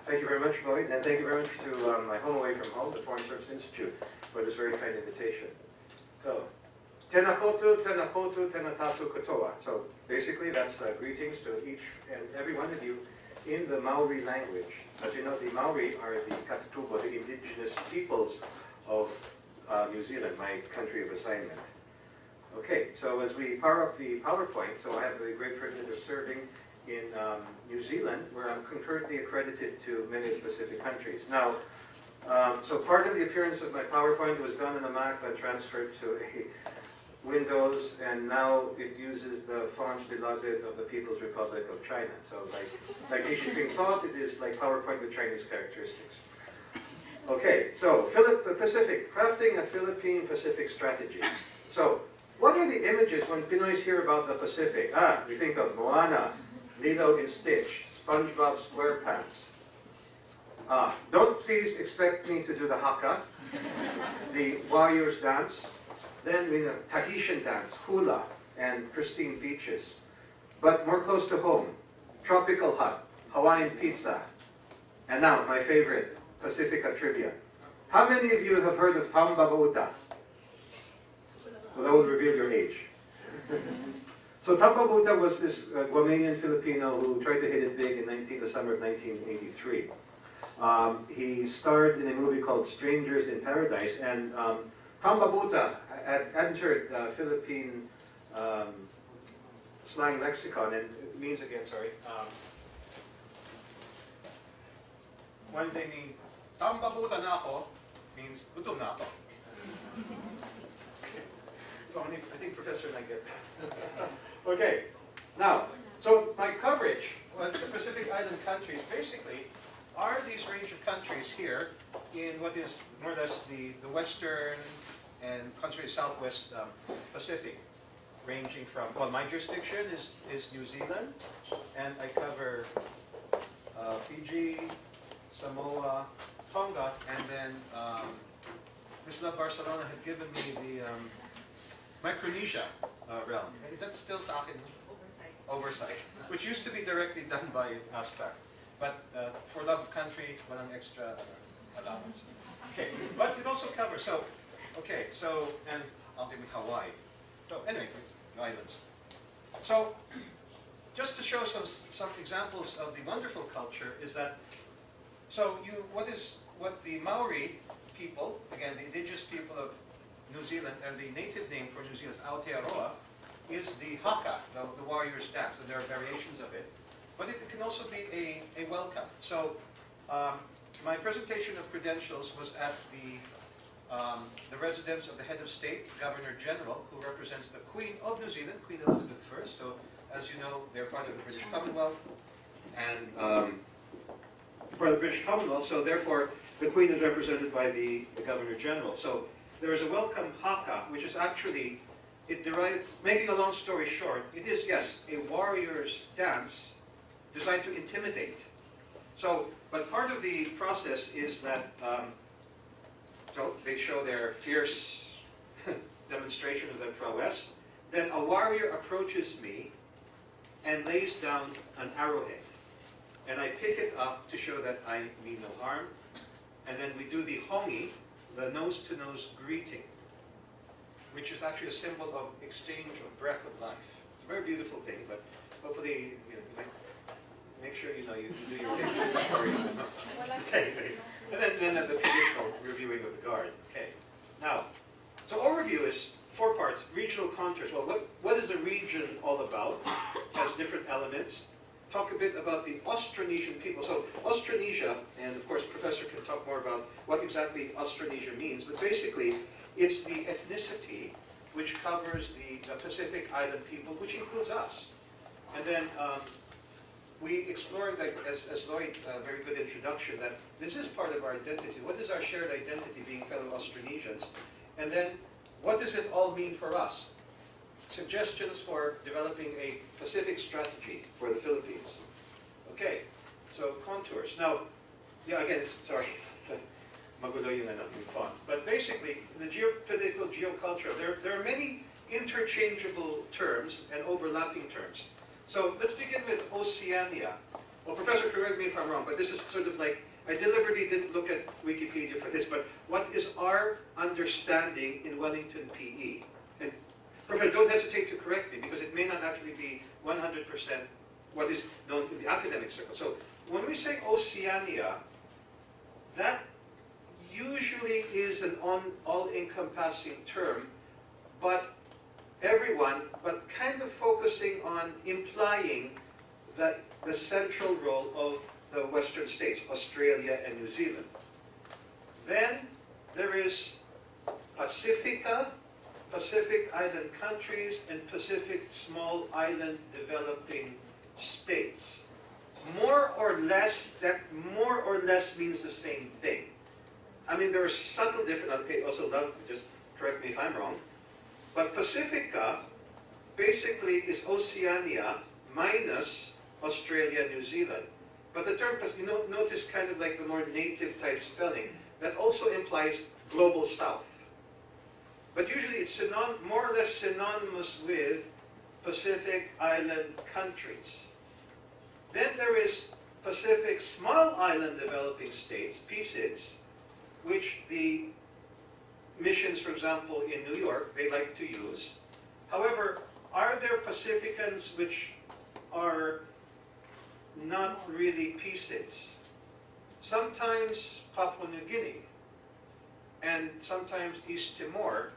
Thank you very much, Lloyd, and thank you very much to my home away from home, the Foreign Service Institute, for this very kind invitation. So, tēnā koutou, tēnā koutou, tēnā tātou katoa. So basically that's greetings to each and every one of you in the Maori language. As you know, the Maori are the Katatubo, the indigenous peoples of New Zealand, my country of assignment. Okay, so as we power up the PowerPoint, so I have the great privilege of serving in New Zealand, where I'm concurrently accredited to many of the Pacific countries. Now, so part of the appearance of my PowerPoint was done in a Mac that transferred to a Windows, and now it uses the font beloved of the People's Republic of China. So like Xi Jinping thought, it is like PowerPoint with Chinese characteristics. Okay, so Pacific, crafting a Philippine Pacific strategy. So what are the images when Pinoys hear about the Pacific? We think of Moana, Lilo and Stitch, SpongeBob SquarePants. Don't please expect me to do the haka, the warriors dance. Then we have Tahitian dance, hula, and pristine beaches. But more close to home, tropical hut, Hawaiian pizza. And now, my favorite, Pacifica trivia. How many of you have heard of Tambabauta? Well, that will reveal your age. So Tambabauta was this Guamanian Filipino who tried to hit it big in the summer of 1983. He starred in a movie called Strangers in Paradise, and Tambabauta had entered Philippine slang lexicon, and it means again, sorry, when they mean Tambabauta na ako means gutom na ako. So I think Professor and I get that. Okay, now, so my coverage on the Pacific Island countries basically are these range of countries here in what is more or less the western and country southwest Pacific, ranging from, well, my jurisdiction is New Zealand, and I cover Fiji, Samoa, Tonga, and then Ms. Love Barcelona had given me the Micronesia realm. Is that still sa akin? Oversight, which used to be directly done by ASPAC. But for love of country, walang extra allowance. Okay, but it also covers, so, okay, so, and ultimately Hawaii. So anyway, the islands. So, just to show some examples of the wonderful culture is that, so what the Maori people, again, the indigenous people of New Zealand, and the native name for New Zealand is Aotearoa, is the haka, the warrior's dance, and there are variations of it. But it can also be a welcome. So my presentation of credentials was at the residence of the head of state, Governor General, who represents the Queen of New Zealand, Queen Elizabeth I. So as you know, they're part of the British Commonwealth, and part of the British Commonwealth, so therefore the Queen is represented by the Governor General. So there is a welcome haka, which is actually, it derived, making a long story short, it is, yes, a warrior's dance designed to intimidate. So, but part of the process is that, so they show their fierce demonstration of their prowess. Then a warrior approaches me and lays down an arrowhead. And I pick it up to show that I mean no harm. And then we do the hongi, the nose-to-nose greeting, which is actually a symbol of exchange of breath of life. It's a very beautiful thing, but hopefully, you know, make sure you know you do your things before you know. Okay. And then the traditional reviewing of the guard. Okay. Now, so overview is 4 parts. Regional contours. Well, what is a region all about? It has different elements. Talk a bit about the Austronesian people. So Austronesia, and of course Professor can talk more about what exactly Austronesia means, but basically it's the ethnicity which covers the Pacific Island people, which includes us. And then we explored, like, as Lloyd, a very good introduction, that this is part of our identity. What is our shared identity being fellow Austronesians? And then what does it all mean for us? Suggestions for developing a Pacific strategy for the Philippines. Okay, so contours. Now, yeah, again, sorry, magulo yung font. But basically, the geopolitical, geocultural, there are many interchangeable terms and overlapping terms. So let's begin with Oceania. well, Professor, correct me if I'm wrong, but this is sort of like, I deliberately didn't look at Wikipedia for this, but what is our understanding in Wellington, PE? And Professor, don't hesitate to correct me, because it may not actually be 100% what is known in the academic circle. So when we say Oceania, that usually is an all-encompassing term, but everyone, but kind of focusing on implying that the central role of the Western states, Australia and New Zealand. Then there is Pacifica, Pacific Island countries, and Pacific small island developing states. More or less, that more or less means the same thing. I mean, there are subtle differences. Okay, also love, just correct me if I'm wrong. But Pacifica basically is Oceania minus Australia, New Zealand. But the term, you know, notice kind of like the more native type spelling, that also implies global south. But usually it's more or less synonymous with Pacific Island countries. Then there is Pacific Small Island Developing States, PSIDS, which the missions, for example, in New York, they like to use. However, are there Pacificans which are not really PSIDS? Sometimes Papua New Guinea and sometimes East Timor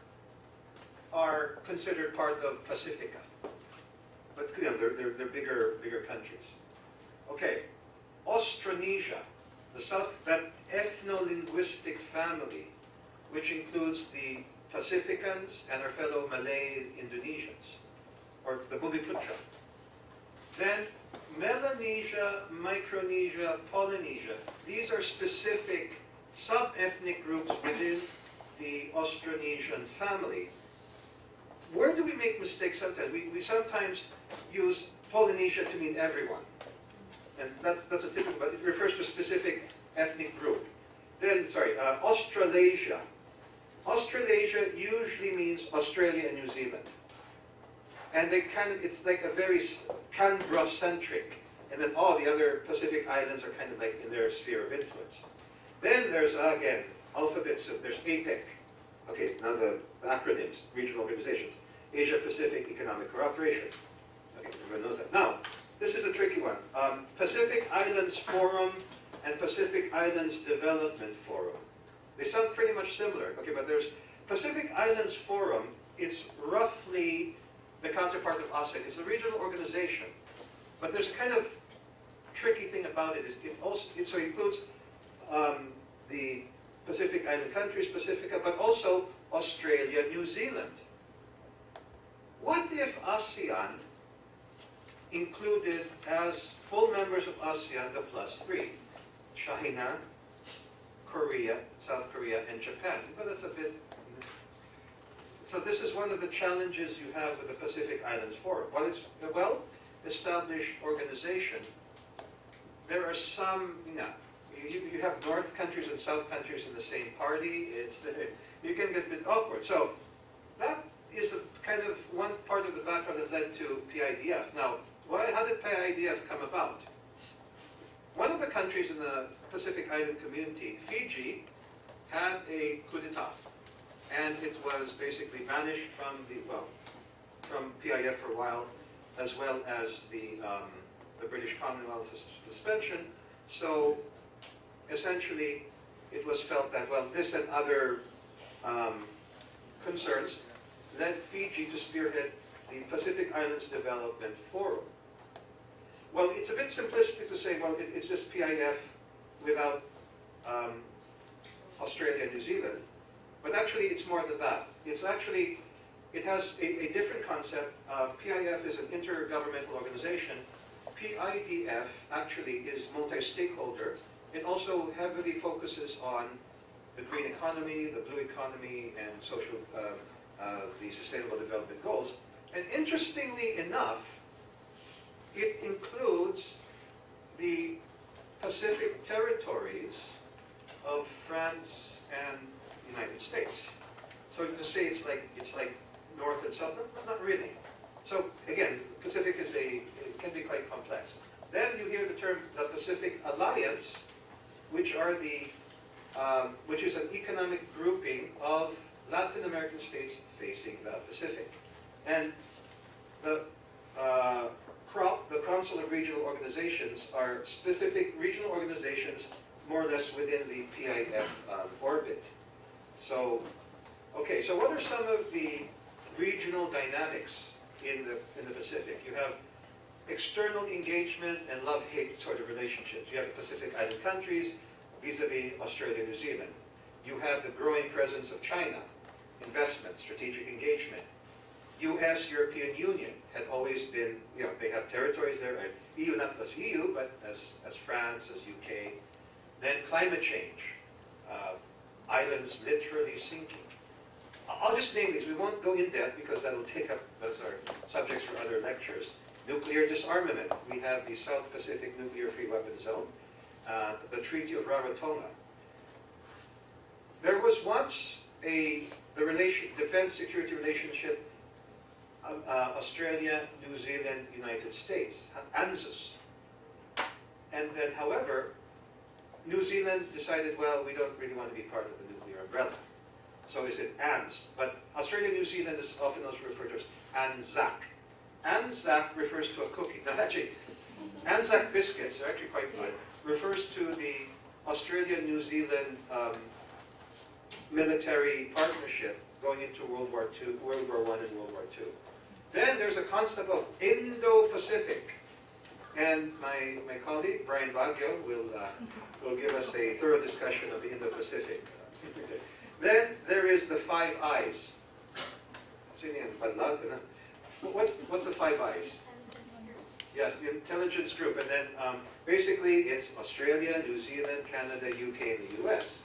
are considered part of Pacifica. But you know, they're bigger countries. Okay, Austronesia, that ethno-linguistic family, which includes the Pacificans and our fellow Malay Indonesians, or the Bumiputra. Then Melanesia, Micronesia, Polynesia, these are specific sub-ethnic groups within the Austronesian family. Where do we make mistakes sometimes? We sometimes use Polynesia to mean everyone. And that's a typical, but it refers to a specific ethnic group. Then, Australasia. Australasia usually means Australia and New Zealand. And they it's like a very Canberra-centric. And then all the other Pacific islands are kind of like in their sphere of influence. Then there's, again, alphabet soup. There's APEC. Okay, now the acronyms, regional organizations. Asia Pacific Economic Cooperation. Okay, everyone knows that. Now, this is a tricky one. Pacific Islands Forum and Pacific Islands Development Forum. They sound pretty much similar. Okay, but there's Pacific Islands Forum. It's roughly the counterpart of ASEAN. It's a regional organization. But there's a kind of tricky thing about it. It includes the Pacific Island countries, Pacifica, but also Australia, New Zealand. What if ASEAN included as full members of ASEAN the +3? China, Korea, South Korea, and Japan. But that's a bit... So this is one of the challenges you have with the Pacific Islands Forum. While it's a well-established organization, there are some, you have North countries and South countries in the same party. You can get a bit awkward. So that is a kind of one part of the background that led to PIDF. Now, how did PIDF come about? One of the countries in the Pacific Island community, Fiji, had a coup d'etat. And it was basically banished from PIF for a while, as well as the British Commonwealth suspension. So essentially, it was felt that, this and other concerns led Fiji to spearhead the Pacific Islands Development Forum. Well, it's a bit simplistic to say, it's just PIF without Australia and New Zealand. But actually, it's more than that. It has a different concept. PIF is an intergovernmental organization. PIDF actually is multi-stakeholder. It also heavily focuses on the green economy, the blue economy, and social, the Sustainable Development Goals. And interestingly enough, it includes the Pacific territories of France and United States. So to say it's like North and South, not really. So again, Pacific it can be quite complex. Then you hear the term the Pacific Alliance, which are the which is an economic grouping of Latin American states facing the Pacific. And the Council of Regional Organizations are specific regional organizations more or less within the PIF orbit. So, okay, so what are some of the regional dynamics in the Pacific? You have external engagement and love-hate sort of relationships. You have Pacific Island countries vis-a-vis Australia and New Zealand. You have the growing presence of China, investment, strategic engagement. U.S. European Union had always been, you know, they have territories there, and EU, not as EU, but as France, as UK. Then climate change, islands literally sinking. I'll just name these. We won't go in depth because that'll take up, those are subjects for other lectures. Nuclear disarmament. We have the South Pacific Nuclear Free Weapon Zone, the Treaty of Rarotonga. There was once the defense security relationship Australia, New Zealand, United States, ANZUS. And then, however, New Zealand decided, well, we don't really want to be part of the nuclear umbrella. So is it ANZ? But Australia, New Zealand is often also referred to as ANZAC. ANZAC refers to a cookie. Now, actually, ANZAC biscuits are actually quite good. Refers to the Australia-New Zealand military partnership going into World War II, World War I and World War II. Then there's a concept of Indo-Pacific. And my colleague, Brian Baguio, will give us a thorough discussion of the Indo-Pacific. Then there is the Five Eyes. What's the Five Eyes? Yes, the intelligence group. And then basically it's Australia, New Zealand, Canada, UK, and the US.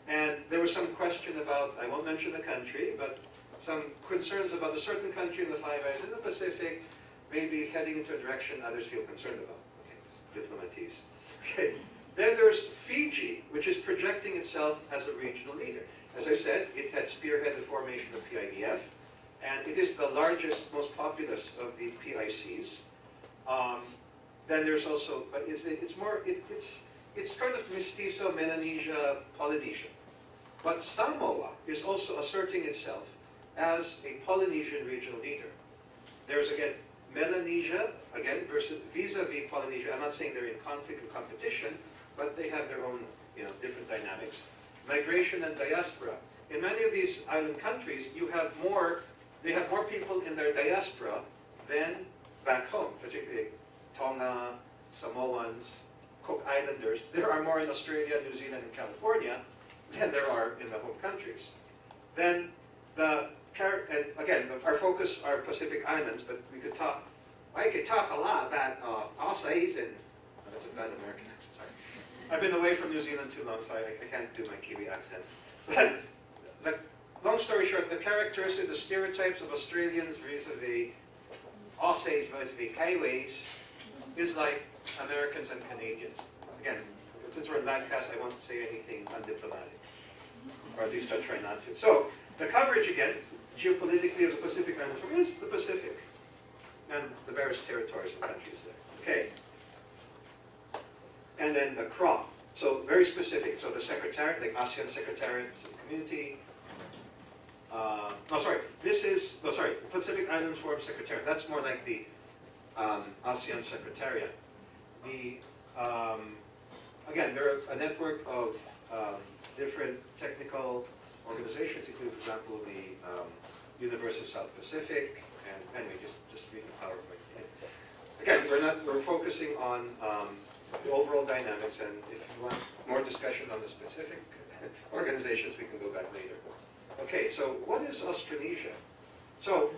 And there was some question about, I won't mention the country, but some concerns about a certain country in the Five Eyes in the Pacific maybe heading into a direction others feel concerned about. Okay, diplomaties. Okay. Then there's Fiji, which is projecting itself as a regional leader. As I said, it had spearheaded the formation of PIDF, and it is the largest, most populous of the PICs. Then there's also, but it's kind of mestizo, Melanesia, Polynesian. But Samoa is also asserting itself as a Polynesian regional leader. There's again Melanesia, again, versus vis-a-vis Polynesia. I'm not saying they're in conflict and competition, but they have their own, different dynamics. Migration and diaspora. In many of these island countries, they have more people in their diaspora than back home, particularly Tonga, Samoans, Cook Islanders. There are more in Australia, New Zealand, and California than there are in the home countries. Then and again, our focus are Pacific Islands, but I could talk a lot about Aussies and, that's a bad American accent, sorry. I've been away from New Zealand too long, so I can't do my Kiwi accent. But long story short, the characteristics, the stereotypes of Australians vis-a-vis Aussies vis-a-vis Kiwis is like Americans and Canadians. Again, since we're in Landcast, I won't say anything undiplomatic, or at least I'll try not to. So, the coverage again, geopolitically of the Pacific Islands is the Pacific and the various territories and countries there. Okay. And then the crop. So very specific. So the Secretariat, like ASEAN Secretariat, so the community. The Pacific Islands Forum Secretariat. That's more like the ASEAN Secretariat. Again, there are a network of different technical organizations, including, for example, the University of South Pacific, and anyway, just read the PowerPoint. Again, we're focusing on the overall dynamics, and if you want more discussion on the specific organizations, we can go back later. Okay, so what is Austronesia? So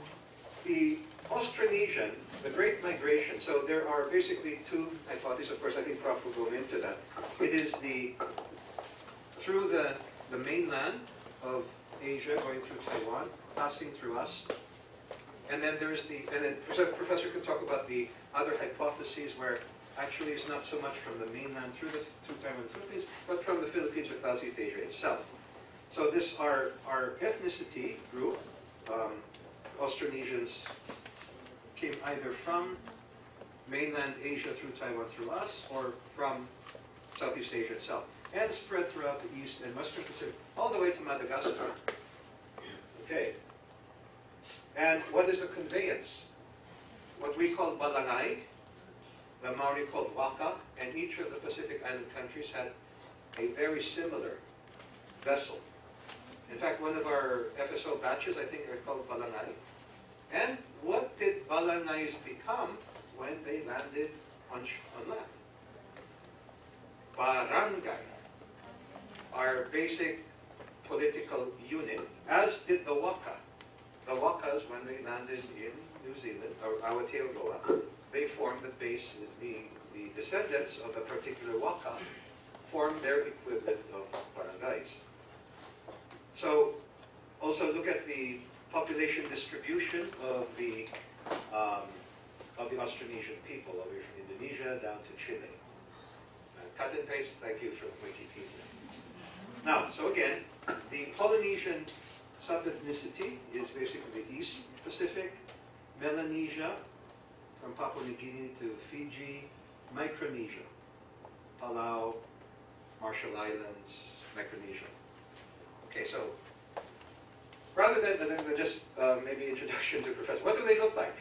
the Austronesian, the Great Migration, so there are basically two hypotheses. Of course, I think Prof will go into that. It is through the mainland of Asia, going through Taiwan, passing through us. And then Professor could talk about the other hypotheses where actually it's not so much from the mainland through Taiwan and the Philippines, but from the Philippines or Southeast Asia itself. So our ethnicity group, Austronesians, came either from mainland Asia through Taiwan through us, or from Southeast Asia itself, and spread throughout the East and Western Pacific, all the way to Madagascar. Okay. And what is a conveyance? What we call balangay, the Maori called waka, and each of the Pacific Island countries had a very similar vessel. In fact, one of our FSO batches, I think, are called balangay. And what did balangays become when they landed on land? Barangay, our basic political unit, as did the waka. The wakas, when they landed in New Zealand, or Aotearoa, they formed the base, the descendants of a particular waka formed their equivalent of barangays. So, also look at the population distribution of the Austronesian people, over from Indonesia down to Chile. Cut and paste, thank you for Wikipedia. Now, so again, the Polynesian sub-ethnicity is basically the East Pacific, Melanesia, from Papua New Guinea to Fiji, Micronesia, Palau, Marshall Islands, Micronesia. Okay, so rather than just maybe introduction to Professor, what do they look like?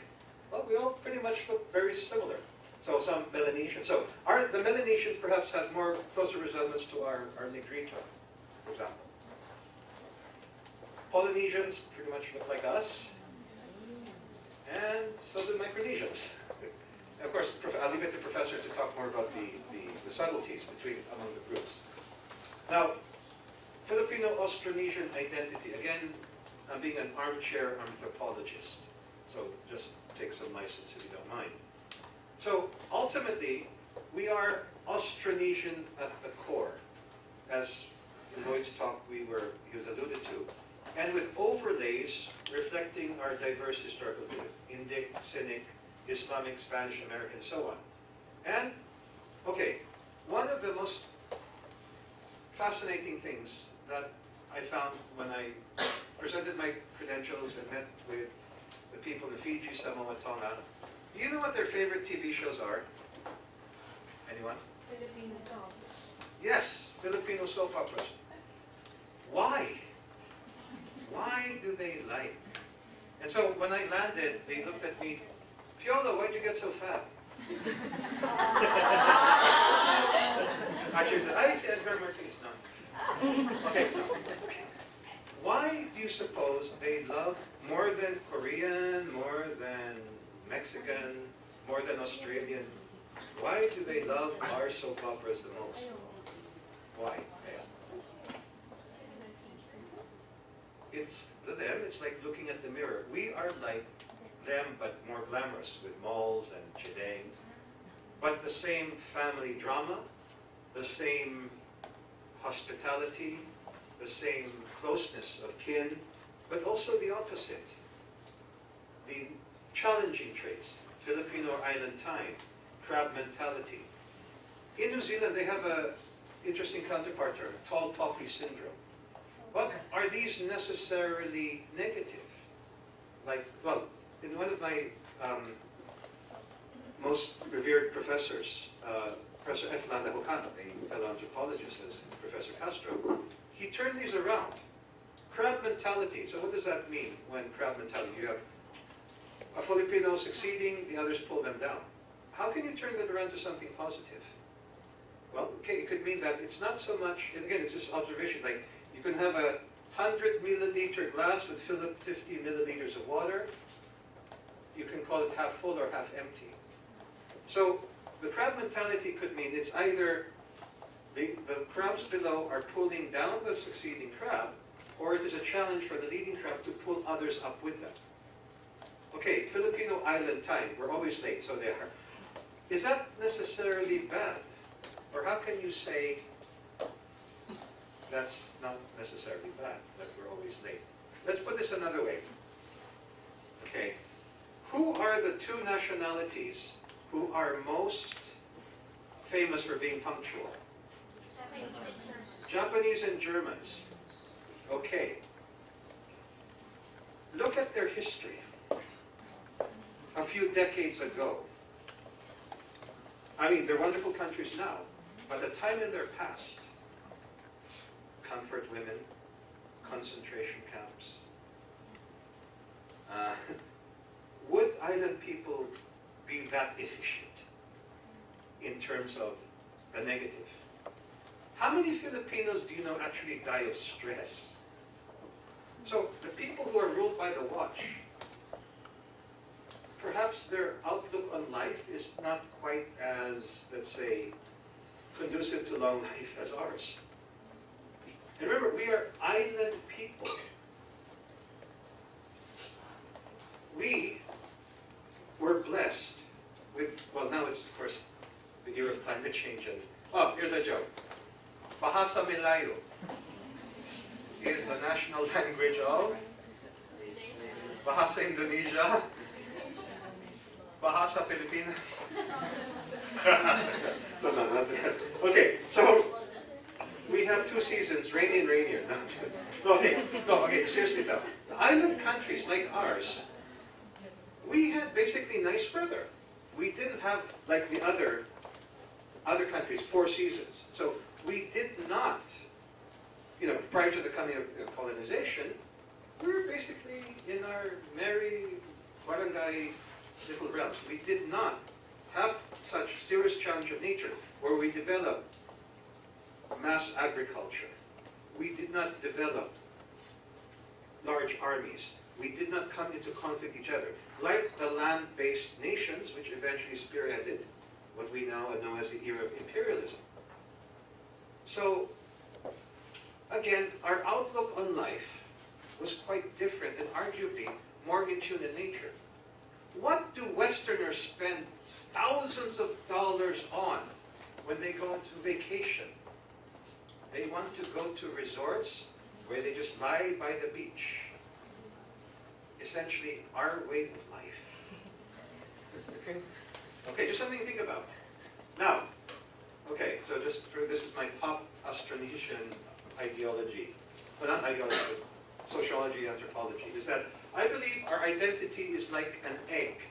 Well, we all pretty much look very similar. So some Melanesians. So the Melanesians perhaps have more closer resemblance to our Negrito, for example. Polynesians pretty much look like us, and so do Micronesians. Of course, I'll leave it to Professor to talk more about the subtleties among the groups. Now, Filipino-Austronesian identity. Again, I'm being an armchair anthropologist, so just take some license if you don't mind. So ultimately, we are Austronesian at the core, as in Lloyd's talk he was alluded to, and with overlays reflecting our diverse historical beliefs, Indic, Cynic, Islamic, Spanish, American, and so on. And, okay, one of the most fascinating things that I found when I presented my credentials and met with the people in Fiji, Samoa, Tonga, you know what their favorite TV shows are? Anyone? Filipino soap. Yes, Filipino soap operas. Why? Why do they like? And so when I landed, they looked at me, Piolo, why'd you get so fat? Actually, I said, I see Edgar Martinez. No. Okay. Why do you suppose they love more than Korean, more than Mexican, more than Australian? Why do they love our soap operas the most? Why? It's to them, it's like looking at the mirror. We are like them, but more glamorous, with malls and chidangs. But the same family drama, the same hospitality, the same closeness of kin, but also the opposite. The challenging traits, Filipino island time, crab mentality. In New Zealand, they have an interesting counterpart term, tall poppy syndrome. But are these necessarily negative? Like, well, in one of my most revered professors, Professor F. Landa Hokano, a fellow anthropologist, as Professor Castro, he turned these around. Crab mentality. So what does that mean when crab mentality? You have a Filipino succeeding, the others pull them down. How can you turn that around to something positive? Well, okay, it could mean that it's not so much, and again, it's just observation, like you can have a 100 milliliter glass with 50 milliliters of water. You can call it half full or half empty. So the crab mentality could mean it's either the crabs below are pulling down the succeeding crab, or it is a challenge for the leading crab to pull others up with them. Okay, Filipino island time, we're always late, so they are. Is that necessarily bad? Or how can you say that's not necessarily bad, that we're always late? Let's put this another way. Okay, who are the two nationalities who are most famous for being punctual? Japanese and Germans. Okay. Look at their history. A few decades ago, I mean, they're wonderful countries now, but the time in their past, comfort women, concentration camps, would island people be that efficient in terms of the negative? How many Filipinos do you know actually die of stress? So the people who are ruled by the watch, perhaps their outlook on life is not quite as, let's say, conducive to long life as ours. And remember, we are island people. We were blessed with, well, now it's, of course, the era of climate change. And, oh, here's a joke. Bahasa Melayu is the national language of Bahasa Indonesia, Bahasa Filipinas. So, no, not that. Okay, so we have 2 seasons, rainy and rainier. Okay, no, okay, seriously though. The island countries like ours, we had basically nice weather. We didn't have, like the other countries, 4 seasons. So we did not, you know, prior to the coming of colonization, we were basically in our merry barangay little realms. We did not have such serious challenge of nature where we developed mass agriculture. We did not develop large armies. We did not come into conflict with each other. Like the land-based nations, which eventually spearheaded what we now know as the era of imperialism. So, again, our outlook on life was quite different and arguably more in tune in nature. What do Westerners spend thousands of dollars on when they go into vacation? They want to go to resorts where they just lie by the beach. Essentially, our way of life. Okay, just something to think about. Now, okay, so just for this is my pop Austronesian ideology. Well, not ideology, but sociology, anthropology, is that I believe our identity is like an egg.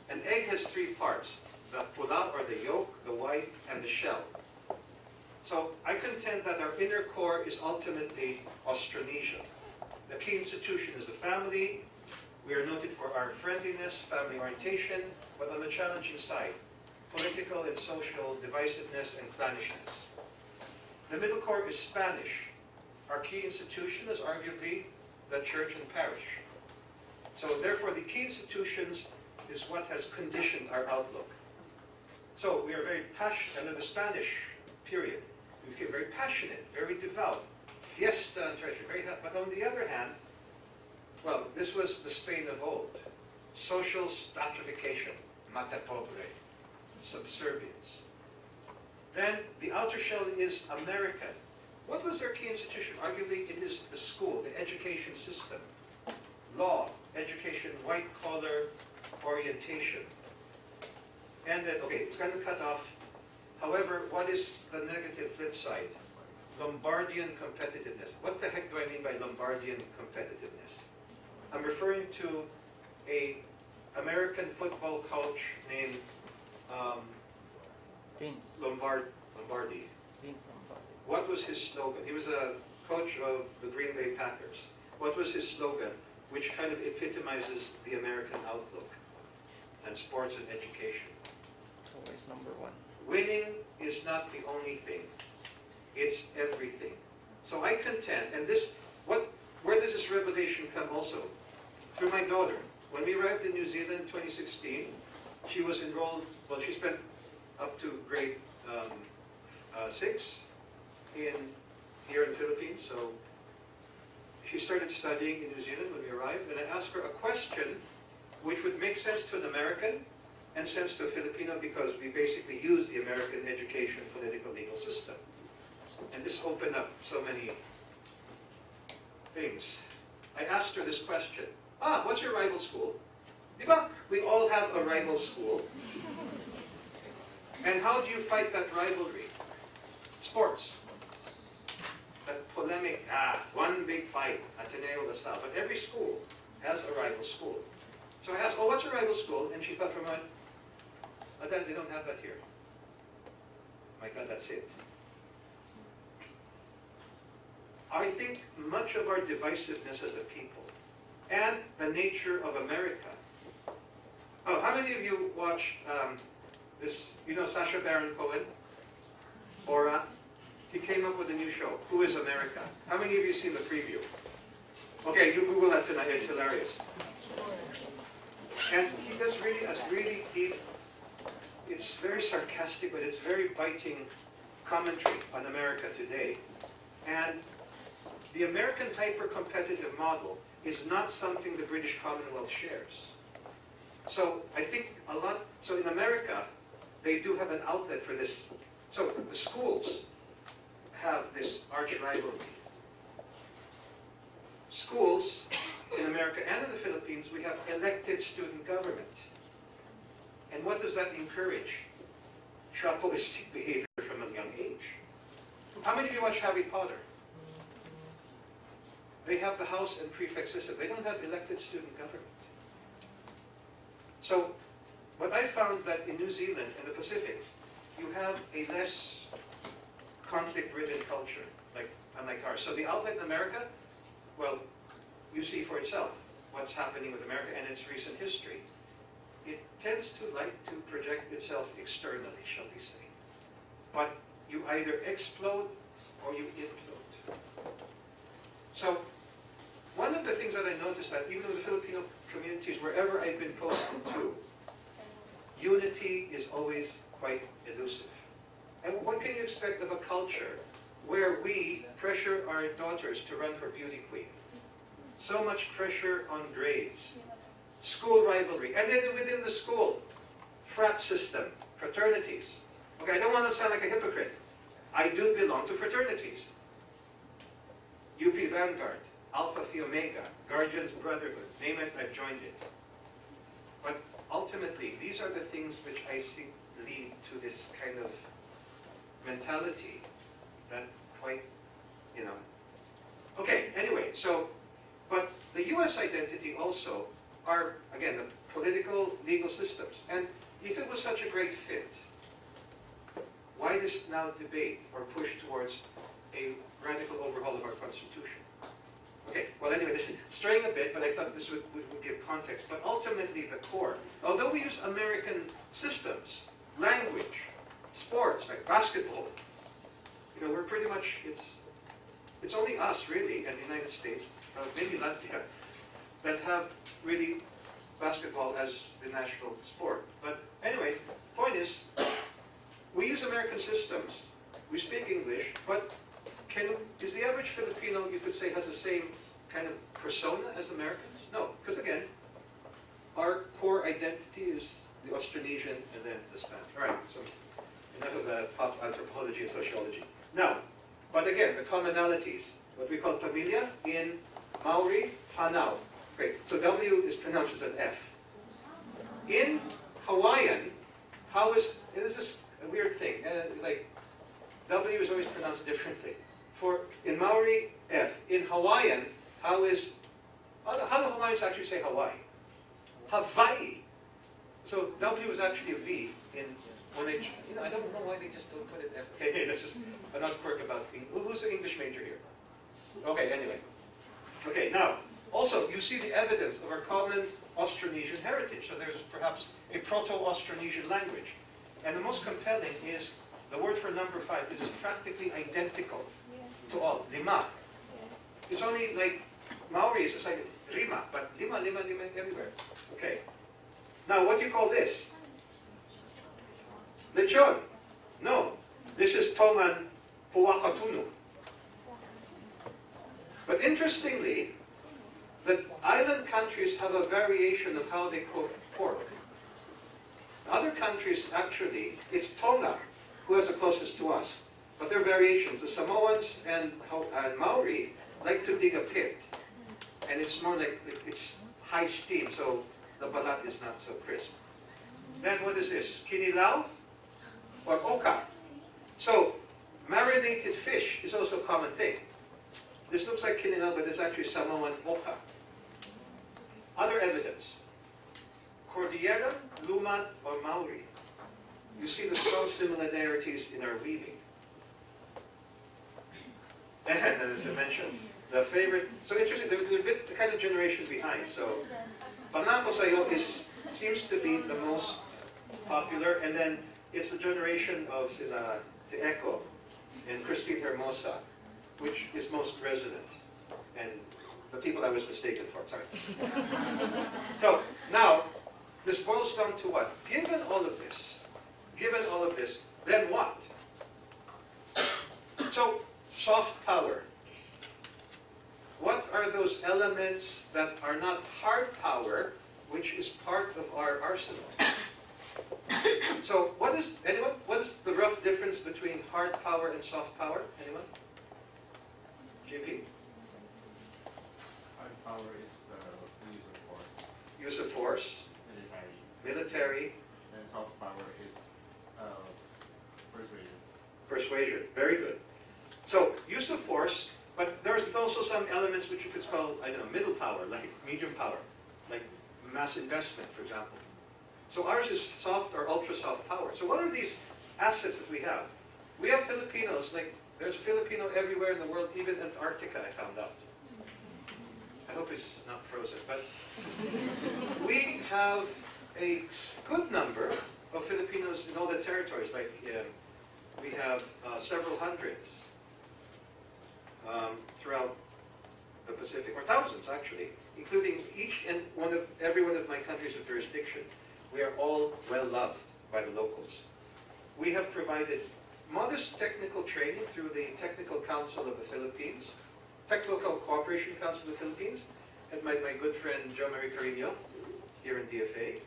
An egg has 3 parts, the pula, or the yolk, the white, and the shell. So I contend that our inner core is ultimately Austronesian. The key institution is the family. We are noted for our friendliness, family orientation, but on the challenging side, political and social divisiveness and clannishness. The middle core is Spanish. Our key institution is arguably the church and parish. So therefore, the key institutions is what has conditioned our outlook. So we are very passionate, under the Spanish period, we became very passionate, very devout, fiesta and treasure, very happy. But on the other hand, well, this was the Spain of old. Social stratification, mata pobre, subservience. Then the outer shell is American. What was their key institution? Arguably, it is the school, the education system. Law, education, white-collar orientation. And then, okay, it's kind of cut off. However, what is the negative flip side? Lombardian competitiveness. What the heck do I mean by Lombardian competitiveness? I'm referring to an American football coach named Lombardi. What was his slogan? He was a coach of the Green Bay Packers. What was his slogan, which kind of epitomizes the American outlook and sports and education? Always number 1. Winning is not the only thing. It's everything. So I contend, and this, where does this revelation come also? Through my daughter. When we arrived in New Zealand in 2016, she was enrolled, well, she spent up to grade 6 here in the Philippines. So she started studying in New Zealand when we arrived, and I asked her a question which would make sense to an American and sense to a Filipino, because we basically use the American education, political, legal system. And this opened up so many things. I asked her this question. What's your rival school? Diba? We all have a rival school. And how do you fight that rivalry? Sports. That polemic, one big fight, Ateneo LaSalle. But every school has a rival school. So I asked, what's a rival school? And she thought for a moment, But then they don't have that here. My God, that's it. I think much of our divisiveness as a people and the nature of America. Oh, how many of you watched this, you know Sacha Baron Cohen? Borat? He came up with a new show, Who is America? How many of you seen the preview? Okay, you Google that tonight, it's hilarious. And he does really deep, it's very sarcastic, but it's very biting commentary on America today. And the American hyper-competitive model is not something the British Commonwealth shares. So I think so in America, they do have an outlet for this. So the schools have this arch rivalry. Schools in America and in the Philippines, we have elected student government. And what does that encourage? Tropoistic behavior from a young age. How many of you watch Harry Potter? They have the house and prefect system. They don't have elected student government. So what I found that in New Zealand and the Pacific, you have a less conflict-ridden culture, unlike ours. So the outlet in America, well, you see for itself what's happening with America and its recent history. It tends to like to project itself externally, shall we say. But you either explode or you implode. So one of the things that I noticed that even in the Filipino communities, wherever I've been posted to, unity is always quite elusive. And what can you expect of a culture where we pressure our daughters to run for beauty queen? So much pressure on grades, school rivalry, and then within the school, frat system, fraternities. Okay, I don't want to sound like a hypocrite. I do belong to fraternities. UP Vanguard, Alpha Phi Omega, Guardians Brotherhood, name it, I've joined it. But ultimately, these are the things which I see lead to this kind of mentality that quite, Okay, anyway, so, but the US identity also are, again, the political, legal systems. And if it was such a great fit, why this now debate or push towards a radical overhaul of our Constitution? Okay, well anyway, this is straying a bit, but I thought this would give context. But ultimately the core, although we use American systems, language, sports, like basketball, we're pretty much, it's only us really, and the United States, maybe Latvia, that have really basketball as the national sport. But anyway, point is, we use American systems, we speak English, but is the average Filipino, you could say, has the same kind of persona as Americans? No, because again, our core identity is the Austronesian and then the Spanish. All right, so enough of the pop anthropology and sociology. Now, but again, the commonalities, what we call pamilya in Maori, whanau. Okay, so W is pronounced as an F. In Hawaiian, this is a weird thing, like W is always pronounced differently. In Maori, F. In Hawaiian, how do Hawaiians actually say Hawaii? Hawaii. So W is actually a V in when they, I don't know why they just don't put it F. Okay, that's just an odd quirk about who's the English major here? Okay, anyway. Okay, now, also, you see the evidence of our common Austronesian heritage. So there's perhaps a Proto-Austronesian language. And the most compelling is the word for number 5 is practically identical to all. Lima. It's only like Maori is like rima, but lima everywhere. Okay. Now, what do you call this? Lechon. No. This is Tongan Puwakatunu. But interestingly, the island countries have a variation of how they cook pork. Other countries, actually, it's Tonga who is the closest to us. But there are variations. The Samoans and Maori like to dig a pit. And it's more like, it's high steam, so the balat is not so crisp. Then what is this? Kinilaw or oka. So marinated fish is also a common thing. This looks like kinilaw, but it's actually Samoan oka. Other evidence. Cordillera, Lumat, or Maori. you see the strong similarities in our weaving. And as I mentioned, the favorite, so interesting, they're a bit the kind of generation behind. So Pangako Sayo seems to be the most popular, and then it's the generation of si Echo and Christine Hermosa, which is most resonant. And the people I was mistaken for, sorry. So now, this boils down to what? Given all of this, then what? So, soft power. What are those elements that are not hard power, which is part of our arsenal? So, what is the rough difference between hard power and soft power? Anyone? JP? Hard power is use of force. Use of force. Military. And soft power is persuasion. Persuasion. Very good. So, use of force, but there's also some elements which you could call, I don't know, middle power, like medium power, like mass investment, for example. So ours is soft or ultra-soft power. So what are these assets that we have? We have Filipinos, like there's a Filipino everywhere in the world, even Antarctica, I found out. I hope it's not frozen, but we have a good number of Filipinos in all the territories, like we have several hundreds throughout the Pacific, or thousands actually, including every one of my countries of jurisdiction. We are all well loved by the locals. We have provided modest technical training through the Technical Council of the Philippines, Technical Cooperation Council of the Philippines, and my good friend Joe Marie Carino here in DFA.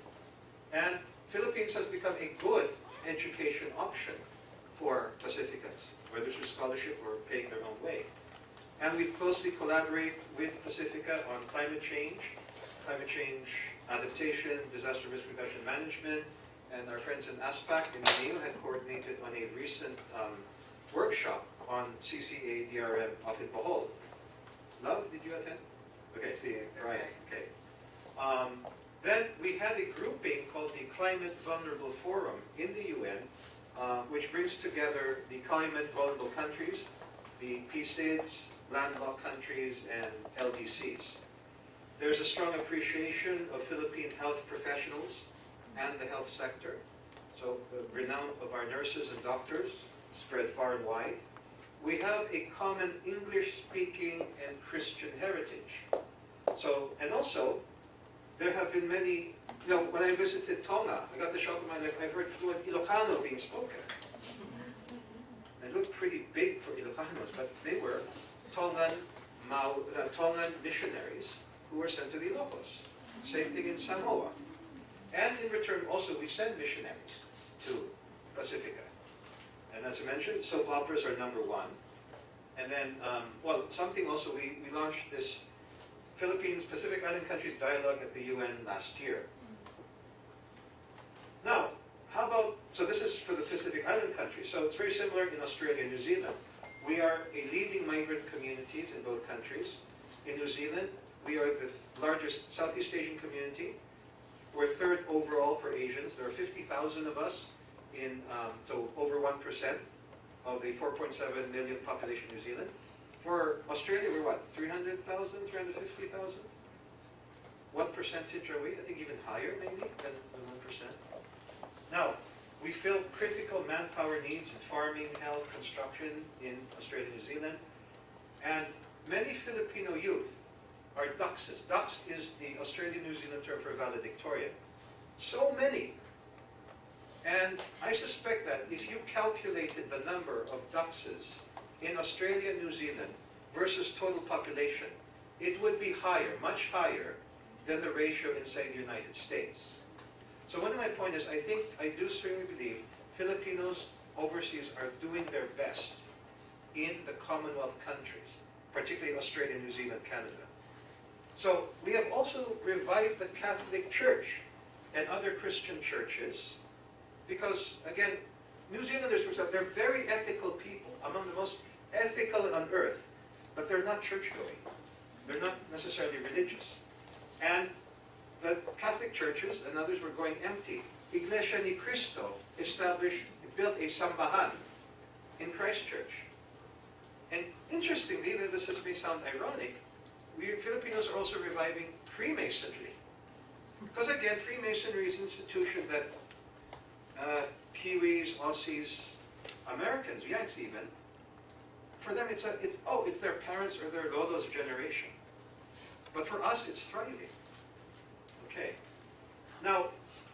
And Philippines has become a good education option for Pacificans, whether through scholarship or paying their own way. And we closely collaborate with Pacifica on climate change adaptation, disaster risk reduction management, and our friends in ASPAC in Manila had coordinated on a recent workshop on CCA DRM off in Bohol. Love, did you attend? Okay, see, Brian, okay. Then we had a grouping called the Climate Vulnerable Forum in the UN, which brings together the climate vulnerable countries, the PCIDs, landlocked countries, and LDCs. There's a strong appreciation of Philippine health professionals and the health sector. So the renown of our nurses and doctors spread far and wide. We have a common English-speaking and Christian heritage. So, and also, there have been many, when I visited Tonga, I got the shock of my life, I heard fluent Ilocano being spoken. It looked pretty big for Ilocanos, but they were Tongan missionaries who were sent to the Ilocos. Same thing in Samoa. And in return, also, we send missionaries to Pacifica. And as I mentioned, soap operas are #1. And then, something also, we launched this Philippines Pacific Island Countries Dialogue at the UN last year. Now, how about, so this is for the Pacific Island countries, so it's very similar in Australia and New Zealand. We are a leading migrant communities in both countries. In New Zealand, we are the largest Southeast Asian community. We're third overall for Asians. There are 50,000 of us, so over 1% of the 4.7 million population in New Zealand. For Australia, we're what, 300,000, 350,000? What percentage are we? I think even higher, maybe, than 1%. Now, we fill critical manpower needs in farming, health, construction in Australia and New Zealand. And many Filipino youth are Duxes. Dux is the Australian-New Zealand term for valedictorian. So many. And I suspect that if you calculated the number of Duxes in Australia and New Zealand versus total population, it would be higher, much higher, than the ratio in, say, the United States. So one of my points is, I do strongly believe Filipinos overseas are doing their best in the Commonwealth countries, particularly Australia, New Zealand, Canada. So we have also revived the Catholic Church and other Christian churches because, again, New Zealanders, for example, they're very ethical people, among the most ethical on earth, but they're not church-going. They're not necessarily religious. And that Catholic churches and others were going empty. Iglesia ni Cristo built a sambahan in Christchurch. And interestingly, this may sound ironic, we Filipinos are also reviving Freemasonry. Because again, Freemasonry is an institution that Kiwis, Aussies, Americans, Yanks even, for them it's their parents or their lolo's generation. But for us, it's thriving. Okay. Now,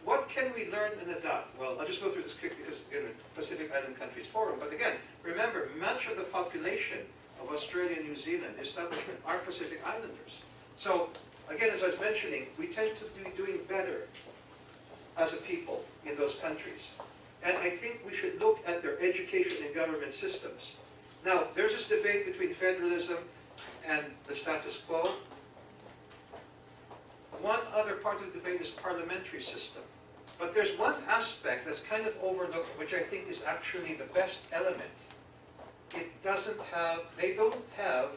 what can we learn and adopt? Well, I'll just go through this quickly because in the Pacific Island Countries Forum. But again, remember, much of the population of Australia and New Zealand establishment are Pacific Islanders. So, again, as I was mentioning, we tend to be doing better as a people in those countries. And I think we should look at their education and government systems. Now, there's this debate between federalism and the status quo. One other part of the debate is parliamentary system. But there's one aspect that's kind of overlooked, which I think is actually the best element. It doesn't have, they don't have,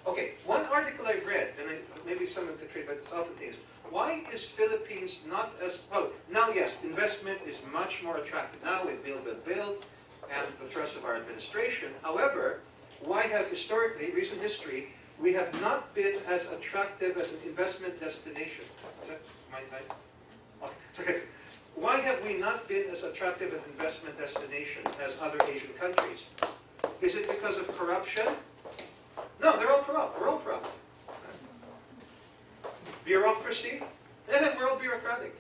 okay, one article I've read, and maybe someone could trade by this often things, why is Philippines not as, well, now yes, investment is much more attractive now with build, and the thrust of our administration. However, why have historically, recent history, we have not been as attractive as an investment destination? Is that my time? Oh, it's okay. Why have we not been as attractive as investment destination as other Asian countries? Is it because of corruption? No, they're all corrupt. We're all corrupt. Bureaucracy? We're all bureaucratic.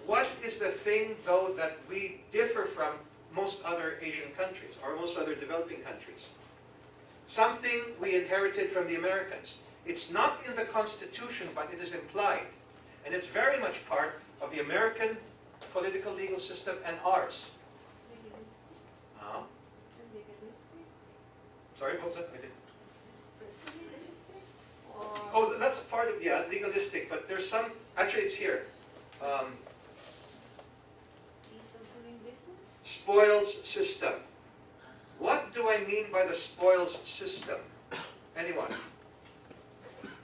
What is the thing, though, that we differ from most other Asian countries, or most other developing countries? Something we inherited from the Americans. It's not in the Constitution, but it is implied. And it's very much part of the American political legal system and ours. Sorry, what was that? I didn't. Oh, that's part of, yeah, legalistic, but there's some, actually it's here. Spoils system. What do I mean by the spoils system? Anyone?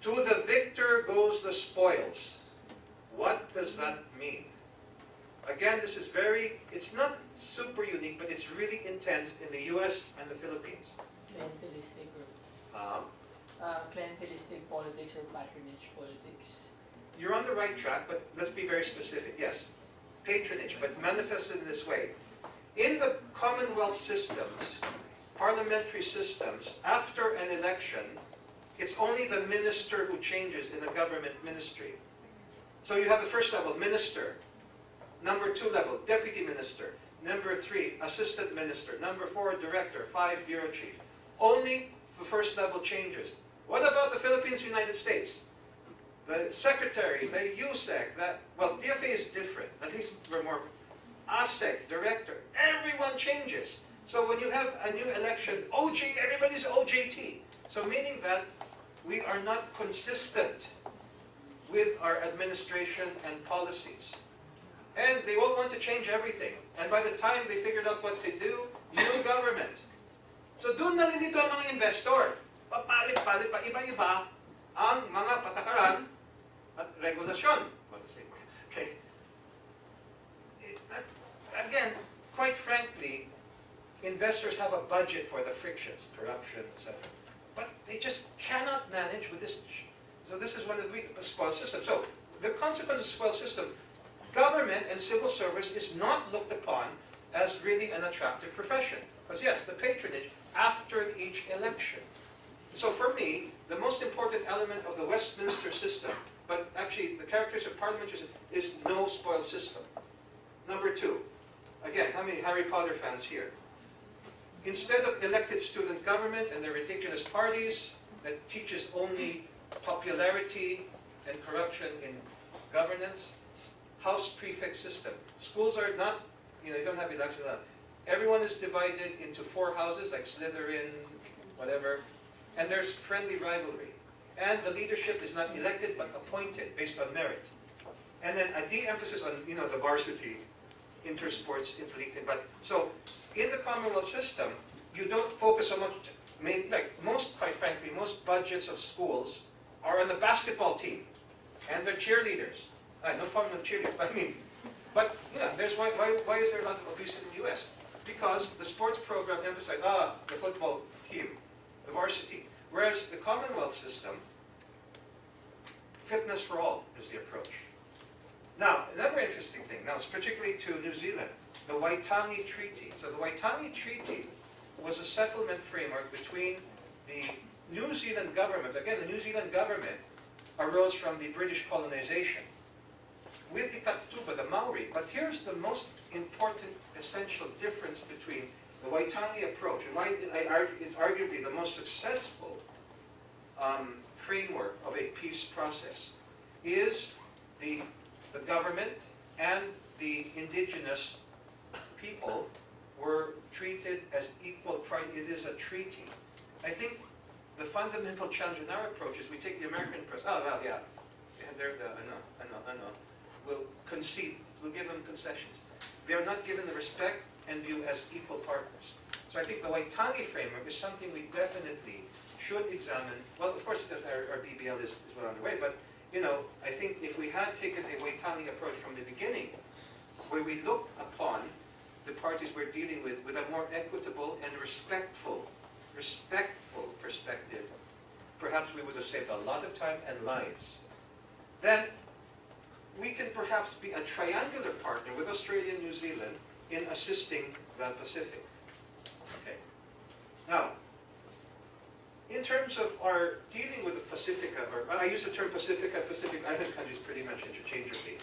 To the victor goes the spoils. What does that mean? Again, this is very, it's not super unique, but it's really intense in the US and the Philippines. Clientelistic clientelistic politics or patronage politics. You're on the right track, but let's be very specific. Yes, patronage, but manifested in this way. In the Commonwealth systems, parliamentary systems, after an election, it's only the minister who changes in the government ministry. So you have the first level, minister. Number 2 level, deputy minister. Number 3, assistant minister. Number 4, director. 5, bureau chief. Only the first level changes. What about the Philippines, United States? The secretary, the USEC, well, DFA is different. At least we're more ASEC, director. Everyone changes. So when you have a new election, OJ, everybody's OJT. So meaning that we are not consistent with our administration and policies. And they all want to change everything. And by the time they figured out what to do, new government. So doon na rin dito ang mga investor. Papalit-palit pa iba-iba ang mga patakaran at regulasyon. Okay. Again, quite frankly, investors have a budget for the frictions, corruption, etc. But they just cannot manage with this. So this is one of the spoil system. So the consequence of spoil system, government and civil service is not looked upon as really an attractive profession. Because yes, the patronage after each election. So for me, the most important element of the Westminster system, but actually the characteristic of parliamentarism, is no spoil system. Number 2, again, how many Harry Potter fans here? Instead of elected student government and their ridiculous parties that teaches only popularity and corruption in governance, house prefect system. Schools are not, you don't have election. Everyone is divided into 4 houses, like Slytherin, whatever, and there's friendly rivalry. And the leadership is not elected, but appointed based on merit. And then a de-emphasis on, the varsity, intersports, interleague thing. But so, in the Commonwealth system, you don't focus so much. Quite frankly, most budgets of schools are on the basketball team. And they're cheerleaders. No problem with cheerleaders, but I mean, but yeah, there's why is there a lot of obesity in the U.S.? Because the sports program emphasized, the football team, the varsity. Whereas the Commonwealth system, fitness for all is the approach. Now, another interesting thing, now it's particularly to New Zealand, the Waitangi Treaty. So the Waitangi Treaty was a settlement framework between the New Zealand government. Again, the New Zealand government arose from the British colonization with the Katutupa, the Maori. But here's the most important, essential difference between the Waitangi approach, and why it's arguably the most successful framework of a peace process, is the government and the indigenous people were treated as equal parties. It is a treaty. I think the fundamental challenge in our approach is we take the American press. Oh, well, yeah. I know. We'll concede. We'll give them concessions. They are not given the respect and view as equal partners. So I think the Waitangi framework is something we definitely should examine. Well, of course, our BBL is well underway, but you know, I think if we had taken a Waitangi approach from the beginning, where we look upon the parties we're dealing with a more equitable and respectful perspective, perhaps we would have saved a lot of time and lives. Then we can perhaps be a triangular partner with Australia and New Zealand in assisting the Pacific. Okay. Now, in terms of our dealing with the Pacifica, or I use the term Pacifica, Pacific Island countries pretty much interchangeably,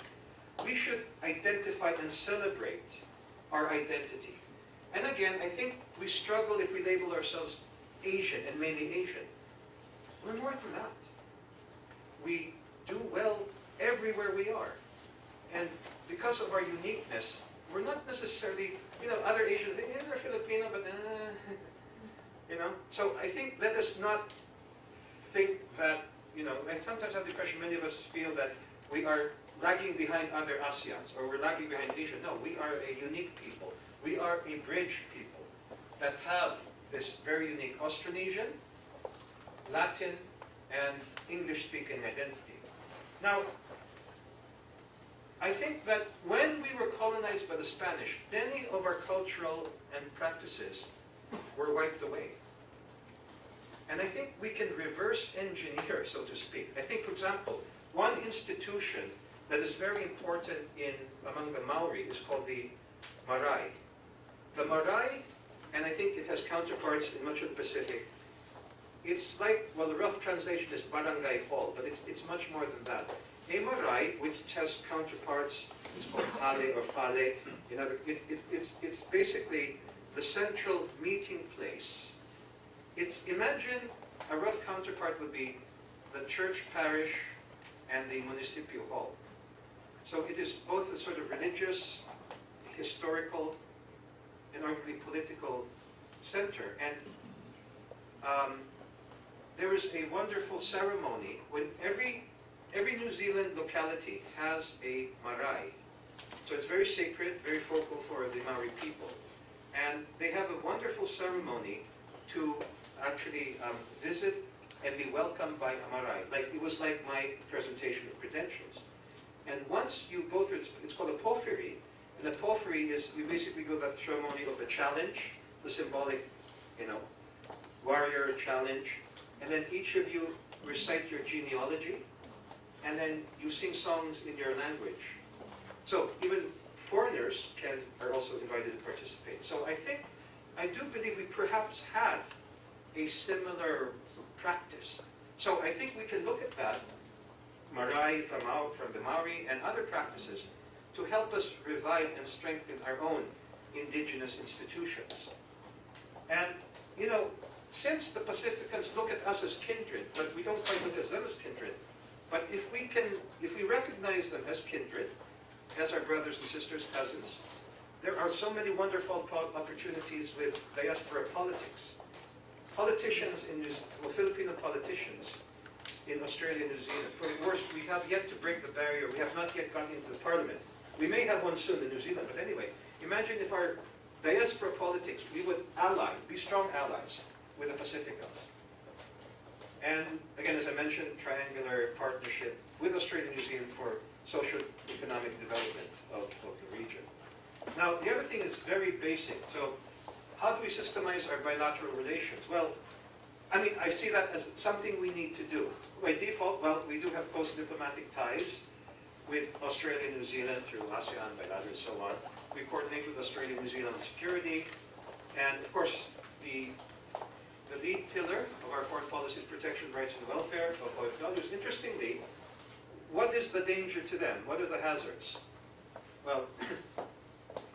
we should identify and celebrate our identity. And again, I think we struggle if we label ourselves Asian, and mainly Asian. We're more than that. We do well everywhere we are. And because of our uniqueness, we're not necessarily, you know, other Asians think, yeah, they're Filipino, but you know. So I think let us not think that, you know, I sometimes have the impression many of us feel that we are lagging behind other ASEANs, or we're lagging behind Asia. No, we are a unique people. We are a bridge people that have this very unique Austronesian, Latin, and English-speaking identity. Now, I think that when we were colonized by the Spanish, many of our cultural and practices were wiped away. And I think we can reverse engineer, so to speak. I think, for example, one institution that is very important among the Maori is called the marae. The marae, and I think it has counterparts in much of the Pacific, it's like, well, the rough translation is barangay hall, but it's much more than that. A marae, which has counterparts, it's called hale or fale. You know, it's basically the central meeting place. Imagine a rough counterpart would be the church parish and the municipal hall. So it is both a sort of religious, historical, and arguably political center. And there is a wonderful ceremony when every New Zealand locality has a marae. So it's very sacred, very focal for the Maori people. And they have a wonderful ceremony to actually visit and be welcomed by a marae. Like, it was like my presentation of credentials. And once you go through this, it's called a pōwhiri. And the pōwhiri is, you basically go through the ceremony of the challenge, the symbolic, you know, warrior challenge. And then each of you recite your genealogy. And then you sing songs in your language. So even foreigners are also invited to participate. So I do believe we perhaps had a similar practice. So I think we can look at that, marae from the Maori and other practices, to help us revive and strengthen our own indigenous institutions. And, you know, since the Pacificans look at us as kindred, but we don't quite look at them as kindred, but if we recognize them as kindred, as our brothers and sisters, cousins, there are so many wonderful opportunities with diaspora politics. Politicians Filipino politicians in Australia and New Zealand, for the worst, we have yet to break the barrier. We have not yet gone into the parliament. We may have one soon in New Zealand, but anyway, imagine if our diaspora politics, we would be strong allies with the Pacificans. And again, as I mentioned, triangular partnership with Australia and New Zealand for social economic development of the region. Now, the other thing is very basic. So, how do we systemize our bilateral relations? Well, I mean, I see that as something we need to do. By default, well, we do have close diplomatic ties with Australia and New Zealand through ASEAN, bilateral, and so on. We coordinate with Australia and New Zealand on security. And, of course, the lead pillar of our foreign policy is protection, rights, and welfare of OFWs. Interestingly, what is the danger to them? What are the hazards? Well,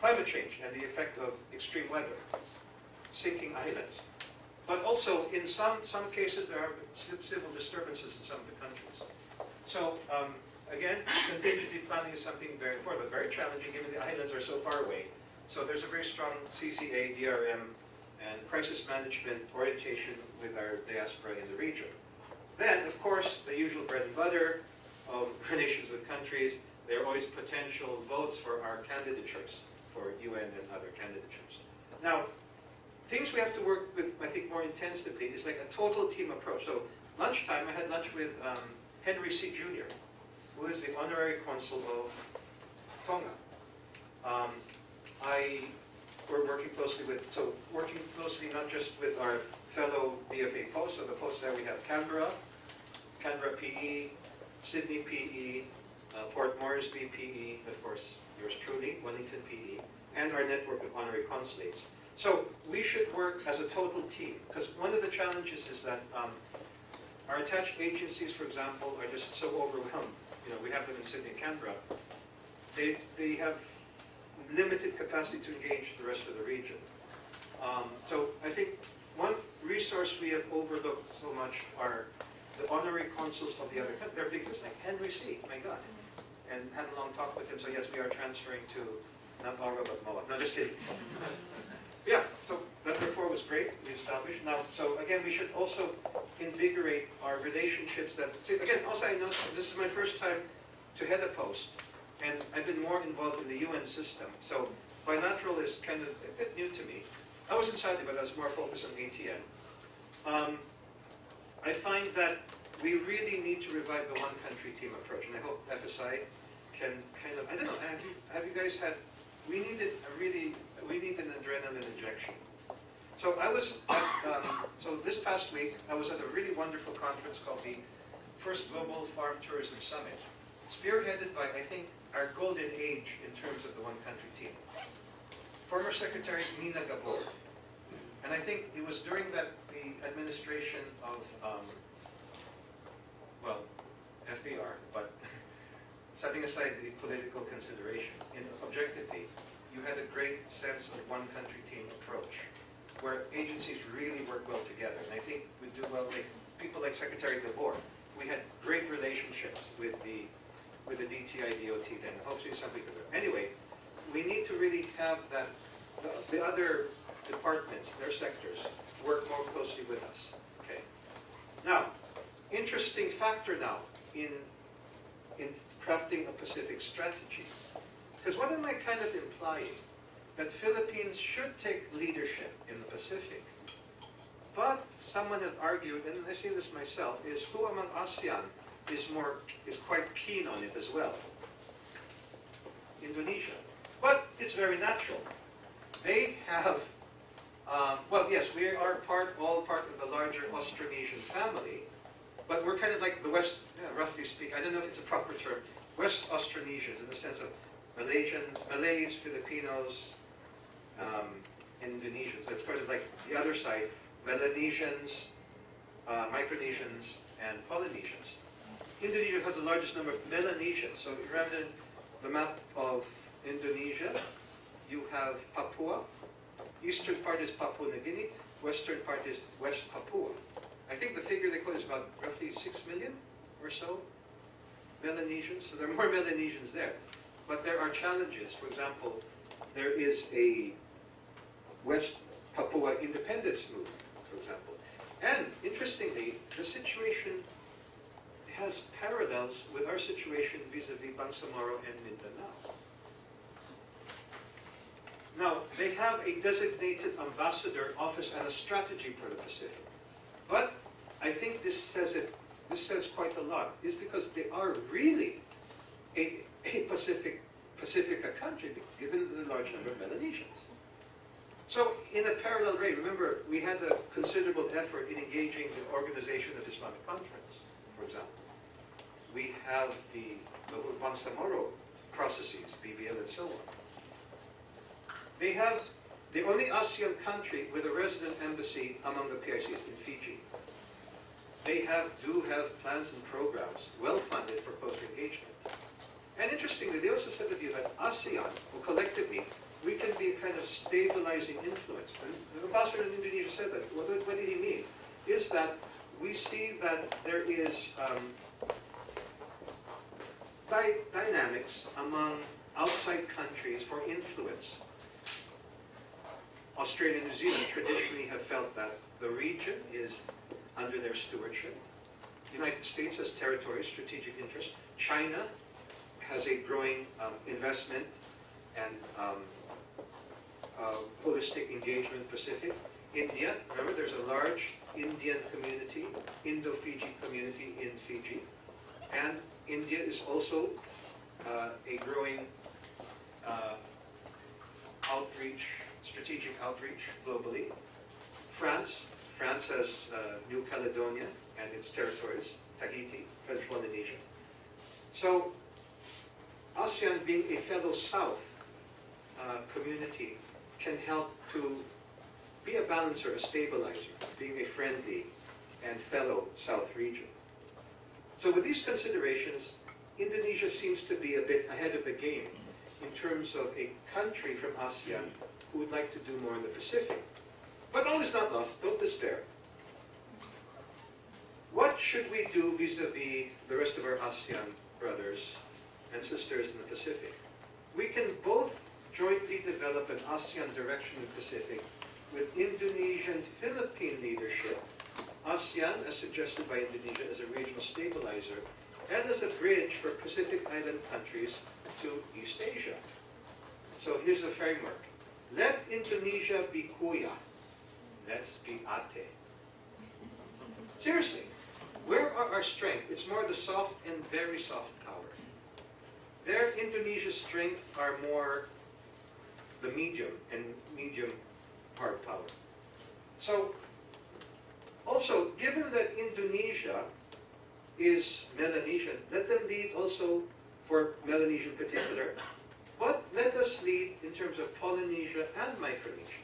climate change and the effect of extreme weather, sinking islands. But also, in some cases, there are civil disturbances in some of the countries. So, again, contingency planning is something very important, but very challenging given the islands are so far away. So there's a very strong CCA, DRM, and crisis management orientation with our diaspora in the region. Then, of course, the usual bread and butter of relations with countries. There are always potential votes for our candidatures, for UN and other candidatures. Now, things we have to work with, I think, more intensively is like a total team approach. So, lunchtime, I had lunch with Henry C. Jr., who is the honorary consul of Tonga. We're working closely not just with our fellow DFA posts. So the posts there we have Canberra PE, Sydney PE, Port Moresby PE, of course, yours truly, Wellington PE, and our network of honorary consulates. So we should work as a total team, because one of the challenges is that our attached agencies, for example, are just so overwhelmed. You know, we have them in Sydney and Canberra. They have limited capacity to engage the rest of the region. So I think one resource we have overlooked so much are the honorary consuls of the other countries. They're big, like Henry C., my God. And had a long talk with him, so yes, we are transferring to not Aura, but Moa. No, just kidding. Yeah, so that rapport was great, we established. Now, so again, we should also invigorate our relationships that, see, again, also I know this is my first time to head a post, and I've been more involved in the UN system. So bilateral is kind of a bit new to me. I was in Saudi, but I was more focused on ATN. I find that we really need to revive the one-country team approach, and I hope FSI can kind of, I don't know, have you guys had, we need an adrenaline injection. So I was, so this past week, I was at a really wonderful conference called the First Global Farm Tourism Summit, spearheaded by, I think, our golden age in terms of the one-country team. Former Secretary Mina Gabor. And I think it was during the administration of, well, FBR, but setting aside the political considerations, objectively, you had a great sense of one-country team approach, where agencies really work well together. And I think we do well, like people like Secretary Gabor. We had great relationships with the DTI DOT then. Hopefully something good. Anyway, we need to really have that, the other departments, their sectors, work more closely with us. Okay. Now, interesting factor now in crafting a Pacific strategy. Because what am I kind of implying? That Philippines should take leadership in the Pacific. But someone had argued, and I see this myself, is who among ASEAN is quite keen on it as well? Indonesia. But it's very natural. They have, well, yes, we are all part of the larger Austronesian family, but we're kind of like the West, roughly speaking, I don't know if it's a proper term, West Austronesians in the sense of Malays, Filipinos, Indonesians. It's kind of like the other side, Melanesians, Micronesians, and Polynesians. Indonesia has the largest number of Melanesians. So rather than the map of Indonesia, you have Papua. Eastern part is Papua New Guinea. Western part is West Papua. I think the figure they quote is about roughly 6 million or so Melanesians. So there are more Melanesians there. But there are challenges. For example, there is a West Papua independence movement, for example. And interestingly, the situation has parallels with our situation vis-a-vis Bangsamoro and Mindanao. Now, they have a designated ambassador office and a strategy for the Pacific. But I think this says it this says quite a lot, is because they are really a Pacifica country, given the large number of Melanesians. So in a parallel way, remember, we had a considerable effort in engaging the Organization of Islamic Conference, for example. We have the Bangsamoro processes, BBL and so on. They have the only ASEAN country with a resident embassy among the PICs in Fiji. They do have plans and programs well funded for closer engagement. And interestingly, they also said of you that ASEAN, or collectively, we can be a kind of stabilizing influence. And the ambassador in Indonesia said that. What did he mean? Is that we see that there is dynamics among outside countries for influence. Australia and New Zealand traditionally have felt that the region is under their stewardship. The United States has territory, strategic interest. China has a growing investment and holistic engagement Pacific. India, remember there's a large Indian community, Indo-Fiji community in Fiji. And India is also a growing outreach, strategic outreach globally. France has New Caledonia and its territories, Tahiti, French Polynesia. So ASEAN being a fellow South community can help to be a balancer, a stabilizer, being a friendly and fellow South region. So with these considerations, Indonesia seems to be a bit ahead of the game in terms of a country from ASEAN who would like to do more in the Pacific. But all is not lost, don't despair. What should we do vis-a-vis the rest of our ASEAN brothers and sisters in the Pacific? We can both jointly develop an ASEAN direction in the Pacific with Indonesian-Philippine leadership, ASEAN, as suggested by Indonesia, as a regional stabilizer, and as a bridge for Pacific Island countries to East Asia. So here's the framework. Let Indonesia be Kuya. Let's be Ate. Seriously, where are our strengths? It's more the soft and very soft power. Their Indonesia's strengths are more the medium and medium hard power. So, also, given that Indonesia is Melanesian, let them lead also for Melanesia in particular, but let us lead in terms of Polynesia and Micronesia.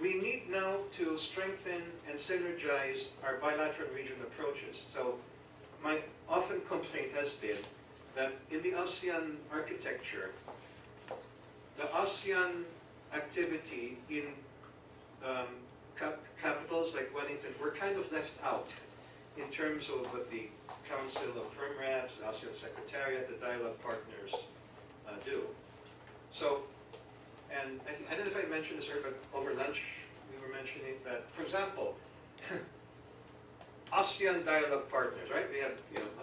We need now to strengthen and synergize our bilateral region approaches. So my often complaint has been that in the ASEAN architecture, the ASEAN activity in capitals like Wellington were kind of left out in terms of what the Council of Perm Reps, ASEAN Secretariat, the dialogue partners do. So, and I don't know if I mentioned this earlier, but over lunch we were mentioning that, for example, ASEAN dialogue partners, right? We have,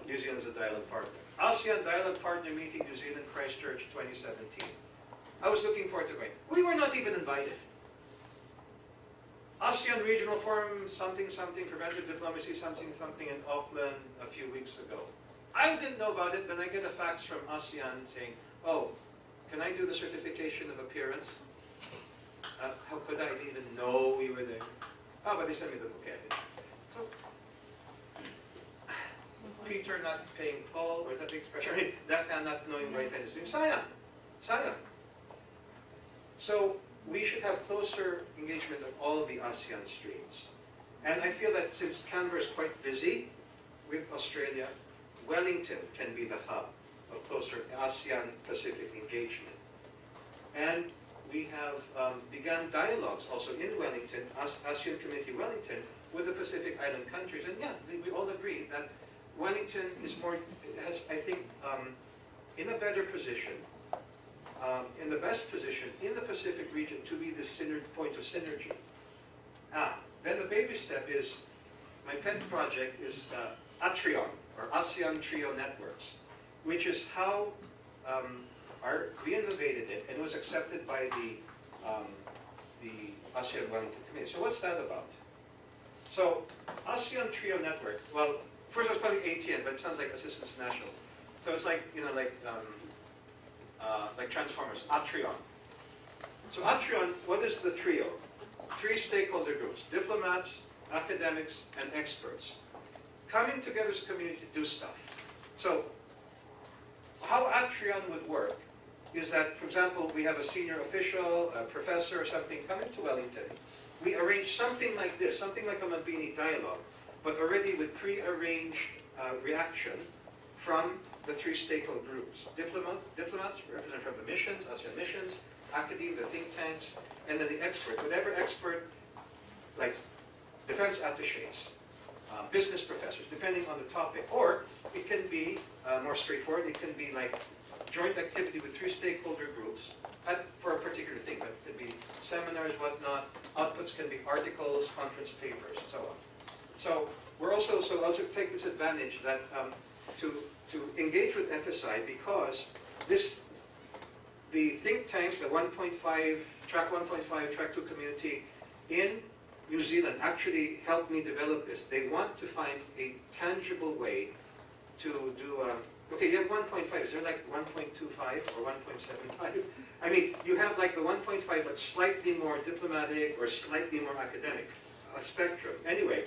New Zealand as a dialogue partner. ASEAN dialogue partner meeting, New Zealand, Christchurch, 2017. I was looking forward to going. We were not even invited. ASEAN Regional Forum, something, preventive diplomacy, something, in Auckland a few weeks ago. I didn't know about it, then I get a fax from ASEAN saying, oh, can I do the certification of appearance? How could I even know we were there? Oh, but they sent me the book. So, Peter not paying Paul, or is that the expression? Left hand not knowing right hand is doing. Sayang. So, we should have closer engagement of all of the ASEAN streams. And I feel that since Canberra is quite busy with Australia, Wellington can be the hub of closer ASEAN-Pacific engagement. And we have begun dialogues also in Wellington, ASEAN Community Wellington, with the Pacific Island countries. And yeah, we all agree that Wellington is has, I think, in a better position, in the best position in the Pacific region to be the point of synergy. Then the baby step is, my pet project is ATRION, or ASEAN Trio Networks, which is how we innovated it and was accepted by the ASEAN Wellington Committee. So what's that about? So ASEAN Trio Network, well, first I was calling ATN, but it sounds like Assistance Nationals. So it's like, you know, like Transformers, Atrion. So Atrion, what is the trio? 3 stakeholder groups, diplomats, academics, and experts, coming together as a community to do stuff. So how Atrion would work is that, for example, we have a senior official, a professor or something coming to Wellington. We arrange something like this, something like a Mabini dialogue, but already with pre-arranged reaction from the 3 stakeholder groups. Diplomats represented from the missions, ASEAN missions, academia, the think tanks, and then the expert, whatever expert, like defense attachés, business professors, depending on the topic. Or it can be more straightforward. It can be like joint activity with 3 stakeholder groups for a particular thing. But it could be seminars, whatnot. Outputs can be articles, conference papers, and so on. So we're also take this advantage that to engage with FSI, because the think tanks, the 1.5, track 1.5, track 2 community in New Zealand actually helped me develop this. They want to find a tangible way to do, okay, you have 1.5, is there like 1.25 or 1.75? I mean, you have like the 1.5 but slightly more diplomatic or slightly more academic spectrum. Anyway,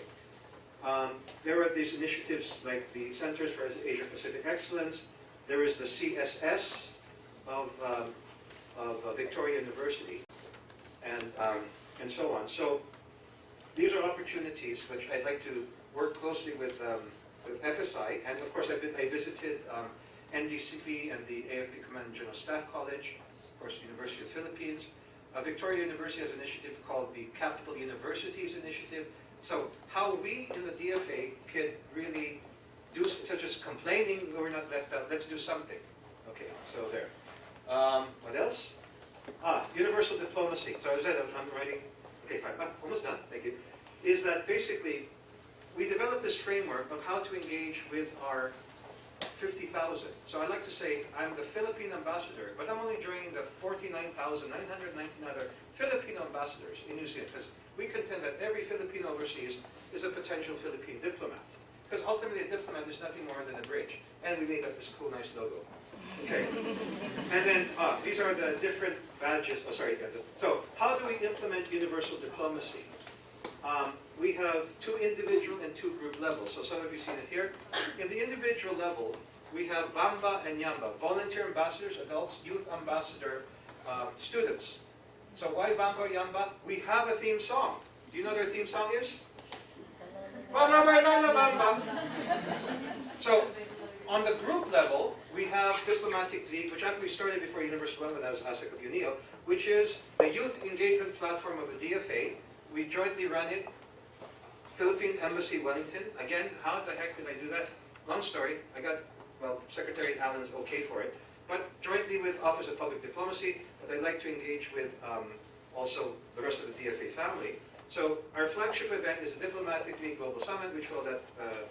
there are these initiatives like the Centers for Asia Pacific Excellence. There is the CSS of Victoria University, and so on. So these are opportunities which I'd like to work closely with FSI, and of course I visited NDCP and the AFP Command and General Staff College, of course University of the Philippines. Victoria University has an initiative called the Capital Universities Initiative. So how we in the DFA could really do, such as complaining we're not left out, let's do something. Okay, so there. What else? Universal diplomacy. So as I said, I'm writing, okay, fine, almost done, thank you. Is that basically, we developed this framework of how to engage with our 50,000. So I like to say, I'm the Philippine ambassador, but I'm only joining the 49,919 other Filipino ambassadors in New Zealand, because we contend that every Filipino overseas is a potential Philippine diplomat. Because ultimately a diplomat is nothing more than a bridge. And we made up this cool, nice logo. Okay. And then these are the different badges. Oh, sorry, guys. So how do we implement universal diplomacy? We have 2 individual and 2 group levels. So some of you seen it here. In the individual level, we have Vamba and Yamba, volunteer ambassadors, adults, youth ambassador, students. So why Vamba or Yamba? We have a theme song. Do you know what their theme song is? So on the group level, we have Diplomatic League, which actually started before Universal One when I was ASIC of UNEO, which is the youth engagement platform of the DFA. We jointly run it. Philippine Embassy, Wellington. Again, how the heck did I do that? Long story. I got, well, Secretary Allen's okay for it. But jointly with Office of Public Diplomacy, but I'd like to engage with also the rest of the DFA family. So our flagship event is the Diplomatic League Global Summit, which held at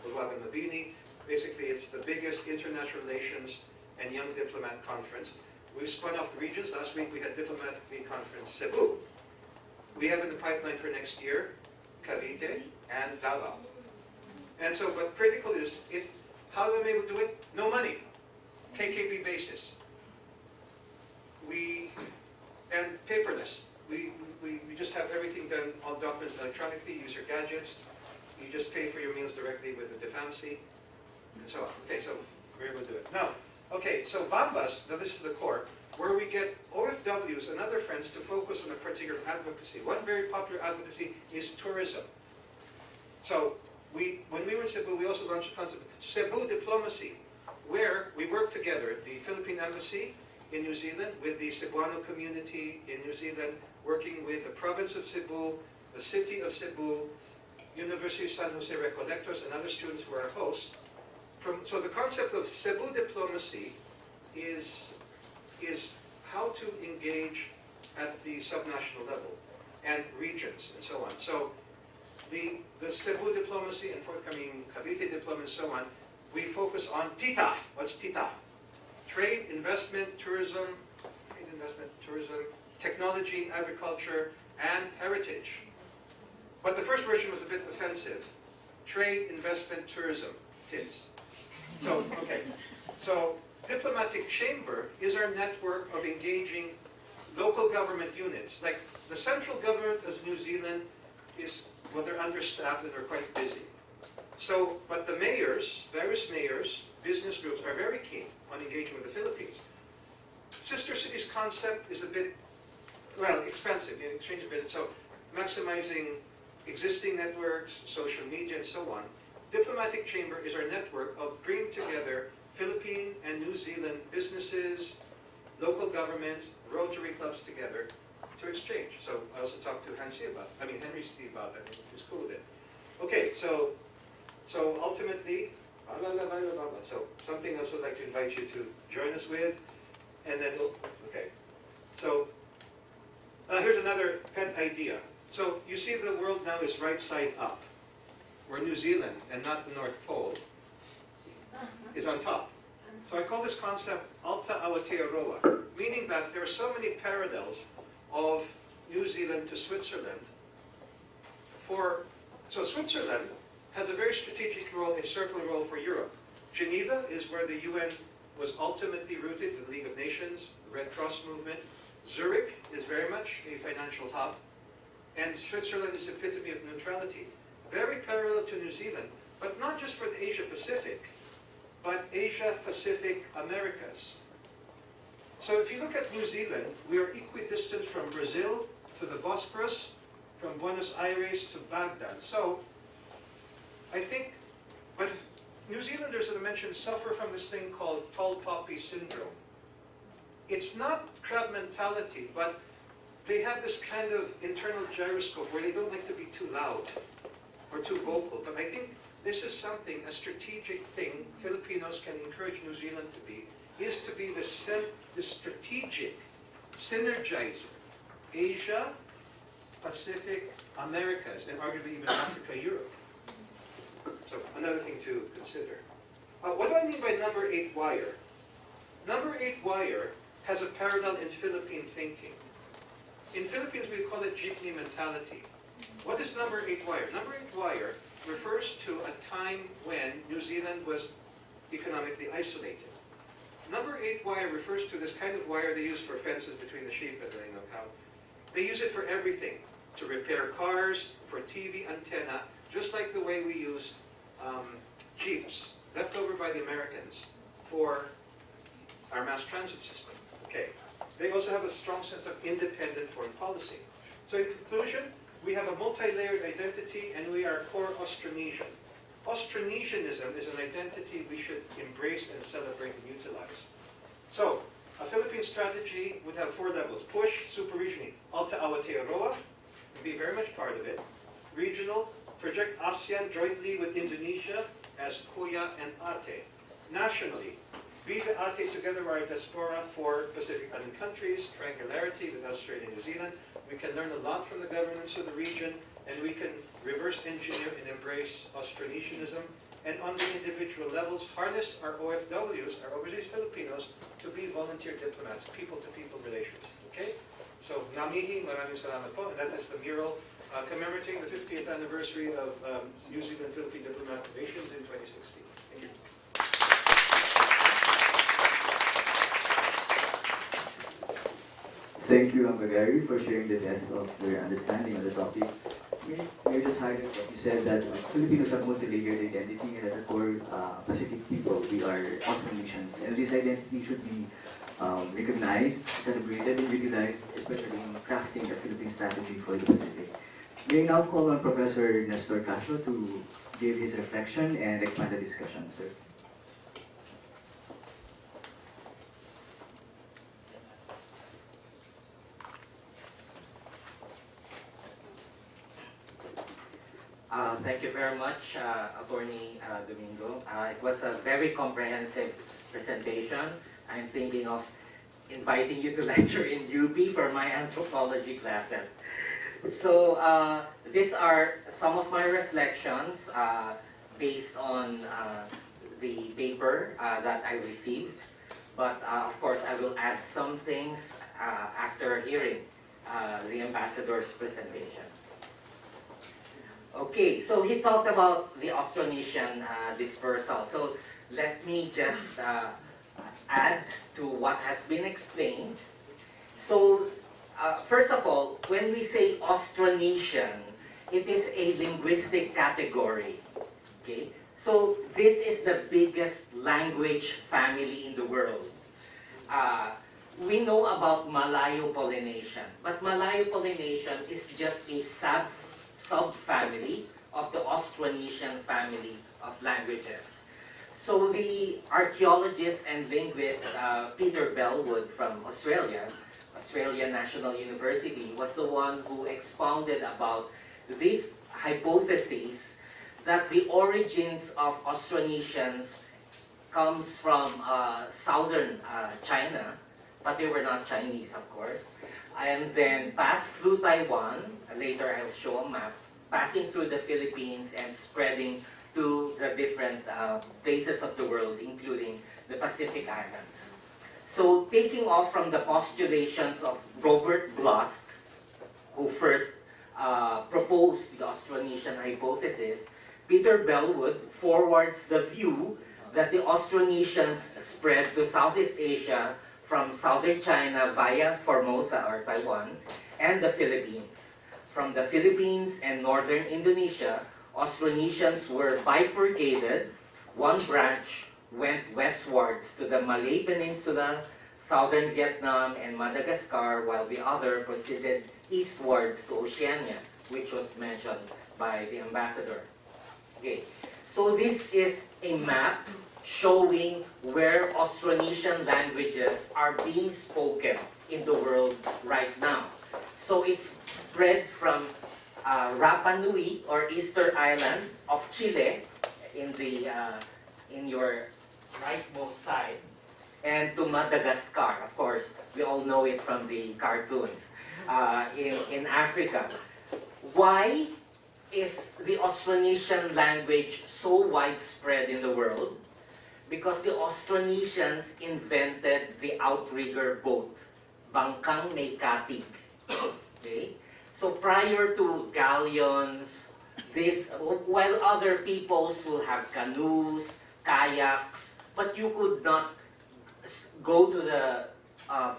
Bulwagan, Mabini. Basically, it's the biggest international relations and young diplomat conference. We've spun off the regions. Last week we had Diplomatic League Conference Cebu. We have in the pipeline for next year Cavite and Davao. And so, but critical is, how do we able to do it? No money. KKB basis. And paperless. We just have everything done, all documents electronically, use your gadgets. You just pay for your meals directly with the DFAMC, and so on. Okay, so we're able to do it. Now, okay, so VAMBAS, now this is the core, where we get OFWs and other friends to focus on a particular advocacy. One very popular advocacy is tourism. So when we were in Cebu, we also launched the concept of Cebu diplomacy, where we work together, the Philippine Embassy in New Zealand, with the Cebuano community in New Zealand, working with the province of Cebu, the city of Cebu, University of San Jose Recollectors, and other students who are hosts. So the concept of Cebu diplomacy is how to engage at the subnational level and regions and so on. So the Cebu diplomacy and forthcoming Cavite diplomacy and so on, we focus on TITA. What's TITA? Trade, investment, tourism, technology, agriculture, and heritage. But the first version was a bit offensive. Trade, investment, tourism, TIDS. So, okay. So, diplomatic chamber is our network of engaging local government units. Like the central government of New Zealand is, well, they're understaffed and they're quite busy. So, but the mayors, various mayors, business groups are very keen on engaging with the Philippines. Sister cities concept is a bit, well, expensive, exchange of visits. So, maximizing existing networks, social media, and so on. Diplomatic Chamber is our network of bringing together Philippine and New Zealand businesses, local governments, Rotary clubs together to exchange. So I also talked to Henry C. about that. He's cool with it. Okay, so ultimately, so something else I'd like to invite you to join us with, and then, okay. So here's another pet idea. So you see the world now is right side up, where New Zealand, and not the North Pole, is on top. So I call this concept Alta Aotearoa, meaning that there are so many parallels of New Zealand to Switzerland. So Switzerland has a very strategic role, a circular role for Europe. Geneva is where the UN was ultimately rooted, the League of Nations, the Red Cross movement. Zurich is very much a financial hub. And Switzerland is the epitome of neutrality. Very parallel to New Zealand, but not just for the Asia-Pacific, but Asia-Pacific Americas. So if you look at New Zealand, we are equidistant from Brazil to the Bosporus, from Buenos Aires to Baghdad. So I think, but New Zealanders, as I mentioned, suffer from this thing called tall poppy syndrome. It's not crab mentality, but they have this kind of internal gyroscope where they don't like to be too loud or too vocal. But I think this is something, a strategic thing Filipinos can encourage New Zealand to be, is to be the strategic synergizer. Asia, Pacific, Americas, and arguably even Africa, Europe. So another thing to consider. What do I mean by number 8 wire? Number 8 wire has a parallel in Philippine thinking. In Philippines, we call it jeepney mentality. What is number 8 wire? Number 8 wire refers to a time when New Zealand was economically isolated. Number 8 wire refers to this kind of wire they use for fences between the sheep and the cows. They use it for everything, to repair cars, for TV antenna, just like the way we use jeeps, left over by the Americans, for our mass transit system. Okay. They also have a strong sense of independent foreign policy. So in conclusion, we have a multi-layered identity, and we are core Austronesian. Austronesianism is an identity we should embrace and celebrate and utilize. So, a Philippine strategy would have 4 levels. Push, super-regionally, Alta Aotearoa, be very much part of it. Regional, project ASEAN jointly with Indonesia as Kuya and Ate. Nationally, be the Ate together with our diaspora for Pacific Island countries, triangularity with Australia and New Zealand. We can learn a lot from the governments of the region, and we can reverse engineer and embrace Austronesianism. And on the individual levels, harness our OFWs, our overseas Filipinos, to be volunteer diplomats, people-to-people relations. Okay? So, namihi, maraming salamat po. And that is the mural commemorating the 50th anniversary of New Zealand-Philippine diplomatic relations in 2016. Thank you. Thank you, Uncle Gary, for sharing the depth of your understanding of the topic. May I just highlight what you said, that Filipinos have multi-layered identity, and at the core, Pacific people, we are Austronesians. And this identity should be recognized, celebrated, and utilized, especially in crafting the Philippine strategy for the Pacific. May I now call on Professor Nestor Castro to give his reflection and expand the discussion, sir. Thank you very much, Attorney Domingo. It was a very comprehensive presentation. I'm thinking of inviting you to lecture in UP for my anthropology classes. So these are some of my reflections based on the paper that I received. But of course, I will add some things after hearing the ambassador's presentation. Okay, so he talked about the Austronesian dispersal. So let me just add to what has been explained. So first of all, when we say Austronesian, it is a linguistic category. Okay, so this is the biggest language family in the world. We know about Malayo-Polynesian, but Malayo-Polynesian is just a subfamily of the Austronesian family of languages. So the archaeologist and linguist Peter Bellwood from Australia, Australian National University, was the one who expounded about this hypothesis that the origins of Austronesians comes from southern China, but they were not Chinese, of course, and then passed through Taiwan. Later I'll show a map, passing through the Philippines and spreading to the different places of the world, including the Pacific Islands. So taking off from the postulations of Robert Blust, who first proposed the Austronesian hypothesis, Peter Bellwood forwards the view that the Austronesians spread to Southeast Asia from southern China via Formosa or Taiwan and the Philippines. From the Philippines and northern Indonesia, Austronesians were bifurcated. One branch went westwards to the Malay Peninsula, southern Vietnam and Madagascar, while the other proceeded eastwards to Oceania, which was mentioned by the ambassador. Okay, so this is a map showing where Austronesian languages are being spoken in the world right now. So it's spread from Rapa Nui or Easter Island of Chile in your rightmost side, and to Madagascar. Of course, we all know it from the cartoons in Africa. Why is the Austronesian language so widespread in the world? Because the Austronesians invented the outrigger boat, Bangkang May Katig. Okay? So prior to galleons, while other peoples will have canoes, kayaks, but you could not go to the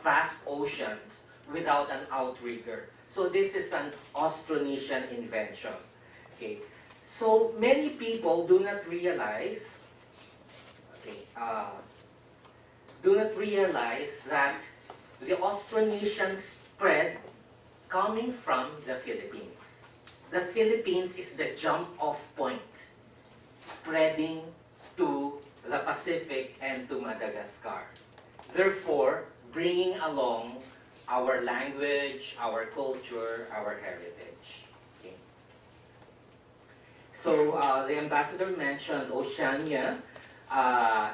vast oceans without an outrigger. So this is an Austronesian invention. Okay? So many people do not realize that the Austronesian spread coming from the Philippines. The Philippines is the jump-off point, spreading to the Pacific and to Madagascar. Therefore, bringing along our language, our culture, our heritage. Okay. So the ambassador mentioned Oceania. I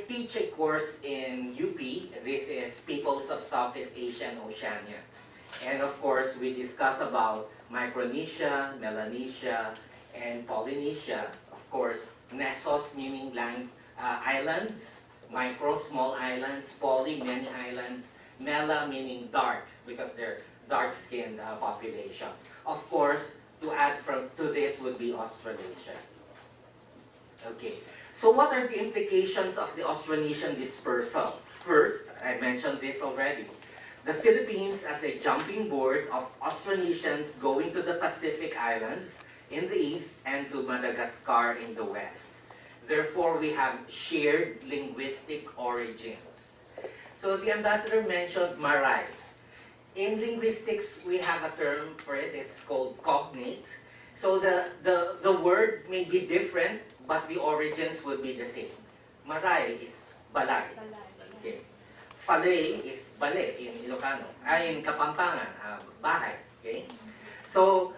teach a course in UP. This is Peoples of Southeast Asia and Oceania. And of course, we discuss about Micronesia, Melanesia, and Polynesia. Of course, Nesos meaning islands, micro, small islands, poly, many islands, Mela meaning dark, because they're dark-skinned populations. Of course, to add to this would be Australasia. Okay. So what are the implications of the Austronesian dispersal? First, I mentioned this already. The Philippines as a jumping board of Austronesians going to the Pacific Islands in the east and to Madagascar in the west. Therefore, we have shared linguistic origins. So the ambassador mentioned Maray. In linguistics, we have a term for it. It's called cognate. So the word may be different, but the origins will be the same. Maray is balay. Okay. Falay is bale in Ilocano. In Kapampangan, bahay. Okay. So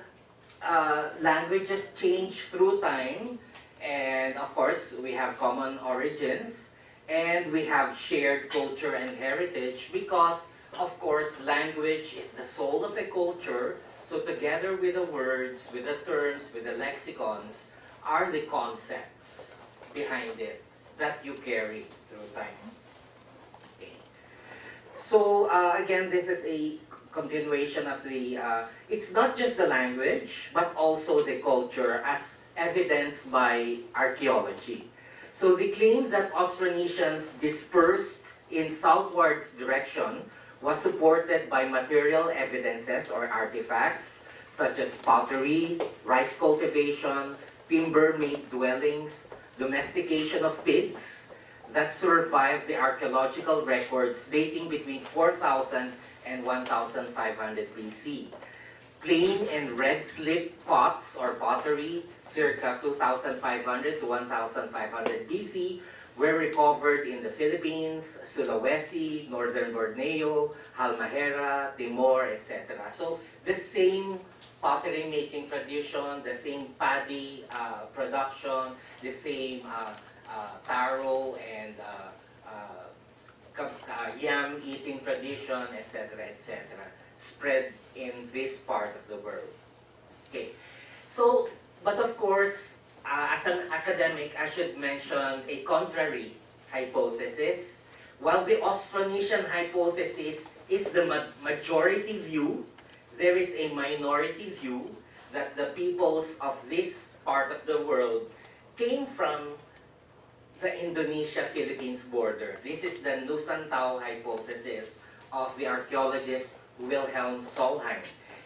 languages change through time, and of course we have common origins, and we have shared culture and heritage because, of course, language is the soul of a culture. So together with the words, with the terms, with the lexicons, are the concepts behind it that you carry through time. Okay. So again, this is a continuation of the, it's not just the language, but also the culture as evidenced by archaeology. So the claim that Austronesians dispersed in southwards direction was supported by material evidences or artifacts, such as pottery, rice cultivation, timber-made dwellings, domestication of pigs, that survived the archaeological records dating between 4,000 and 1,500 BC. Plain and red slip pots or pottery, circa 2,500 to 1,500 BC, were recovered in the Philippines, Sulawesi, Northern Borneo, Halmahera, Timor, etc. So the same pottery making tradition, the same paddy production, the same taro and yam eating tradition, etc., etc., spread in this part of the world. Okay, so, but of course, as an academic, I should mention a contrary hypothesis. While the Austronesian hypothesis is the majority view, there is a minority view that the peoples of this part of the world came from the Indonesia-Philippines border. This is the Nusantau hypothesis of the archaeologist Wilhelm Solheim.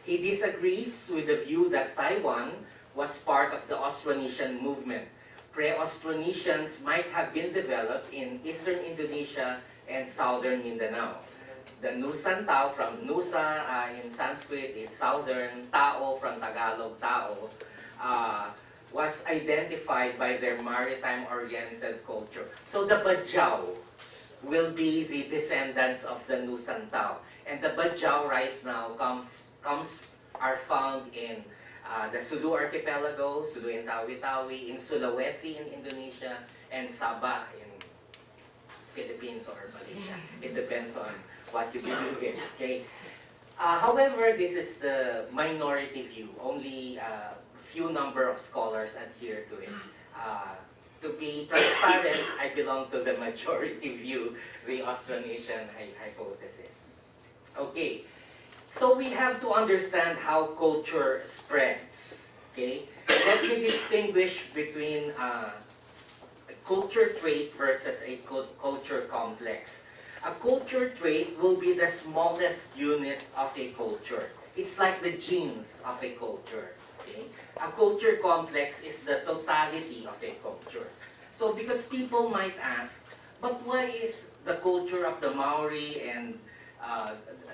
He disagrees with the view that Taiwan was part of the Austronesian movement. Pre-Austronesians might have been developed in eastern Indonesia and southern Mindanao. The Nusantau from Nusa in Sanskrit is southern, Tao from Tagalog, Tao, was identified by their maritime-oriented culture. So the Bajau will be the descendants of the Nusantau. And the Bajau right now are found in the Sulu Archipelago, Sulu and Tawi-Tawi, in Sulawesi in Indonesia, and Sabah in Philippines or Malaysia. It depends on what you believe in, okay? However, this is the minority view. Only a few number of scholars adhere to it. To be transparent, I belong to the majority view, the Austronesian hypothesis. Okay, so we have to understand how culture spreads, okay? Let me distinguish between a culture trait versus a culture complex. A culture trait will be the smallest unit of a culture. It's like the genes of a culture. Okay? A culture complex is the totality of a culture. So because people might ask, but why is the culture of the Maori and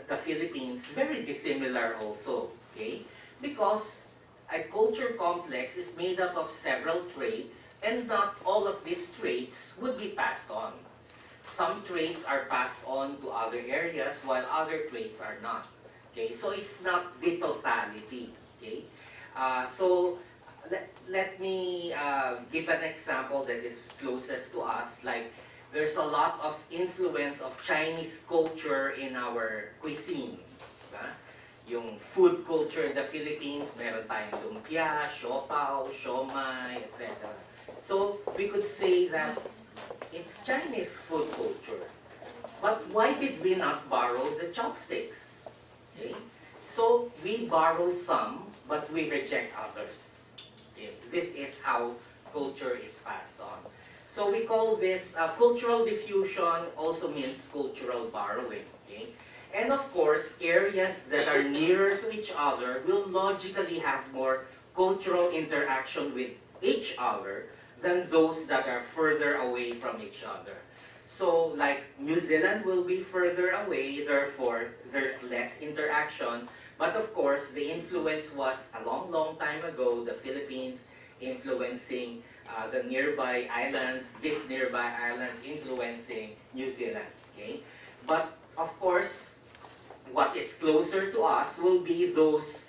the Philippines very dissimilar also? Okay? Because a culture complex is made up of several traits, and not all of these traits would be passed on. Some traits are passed on to other areas, while other traits are not. Okay, so it's not the totality. Okay, so let me give an example that is closest to us. Like, there's a lot of influence of Chinese culture in our cuisine. Yung food culture in the Philippines, meron tayong lumpia, siopaw, siomai, etc. So we could say that it's Chinese food culture. But why did we not borrow the chopsticks? Okay? So we borrow some, but we reject others. Okay? This is how culture is passed on. So we call this cultural diffusion, also means cultural borrowing. Okay? And of course, areas that are nearer to each other will logically have more cultural interaction with each other than those that are further away from each other. So like New Zealand will be further away, therefore there's less interaction. But of course, the influence was a long, long time ago, the Philippines influencing the nearby islands, these nearby islands influencing New Zealand. Okay? But of course, what is closer to us will be those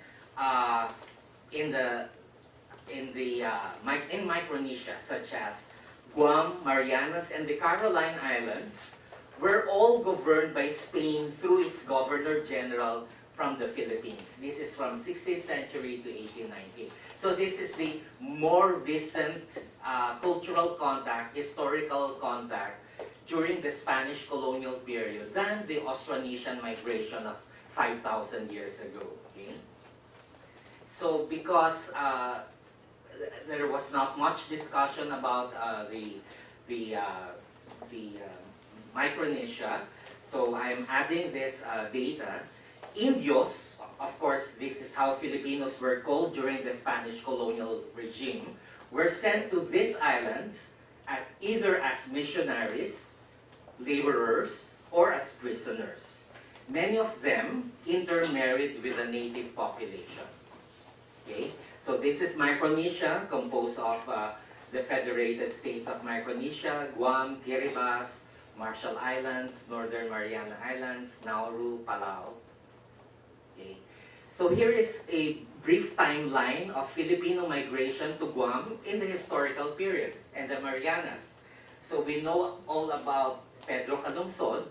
in Micronesia, such as Guam, Marianas, and the Caroline Islands, were all governed by Spain through its Governor-General from the Philippines. This is from 16th century to 1819. So this is the more recent cultural contact, historical contact during the Spanish colonial period than the Austronesian migration of 5,000 years ago. Okay? So because there was not much discussion about the Micronesia, so I'm adding this data. Indios, of course, this is how Filipinos were called during the Spanish colonial regime, were sent to these islands either as missionaries, laborers, or as prisoners. Many of them intermarried with the native population. Okay? So this is Micronesia, composed of the Federated States of Micronesia, Guam, Kiribati, Marshall Islands, Northern Mariana Islands, Nauru, Palau. Okay. So here is a brief timeline of Filipino migration to Guam in the historical period and the Marianas. So we know all about Pedro Calungsod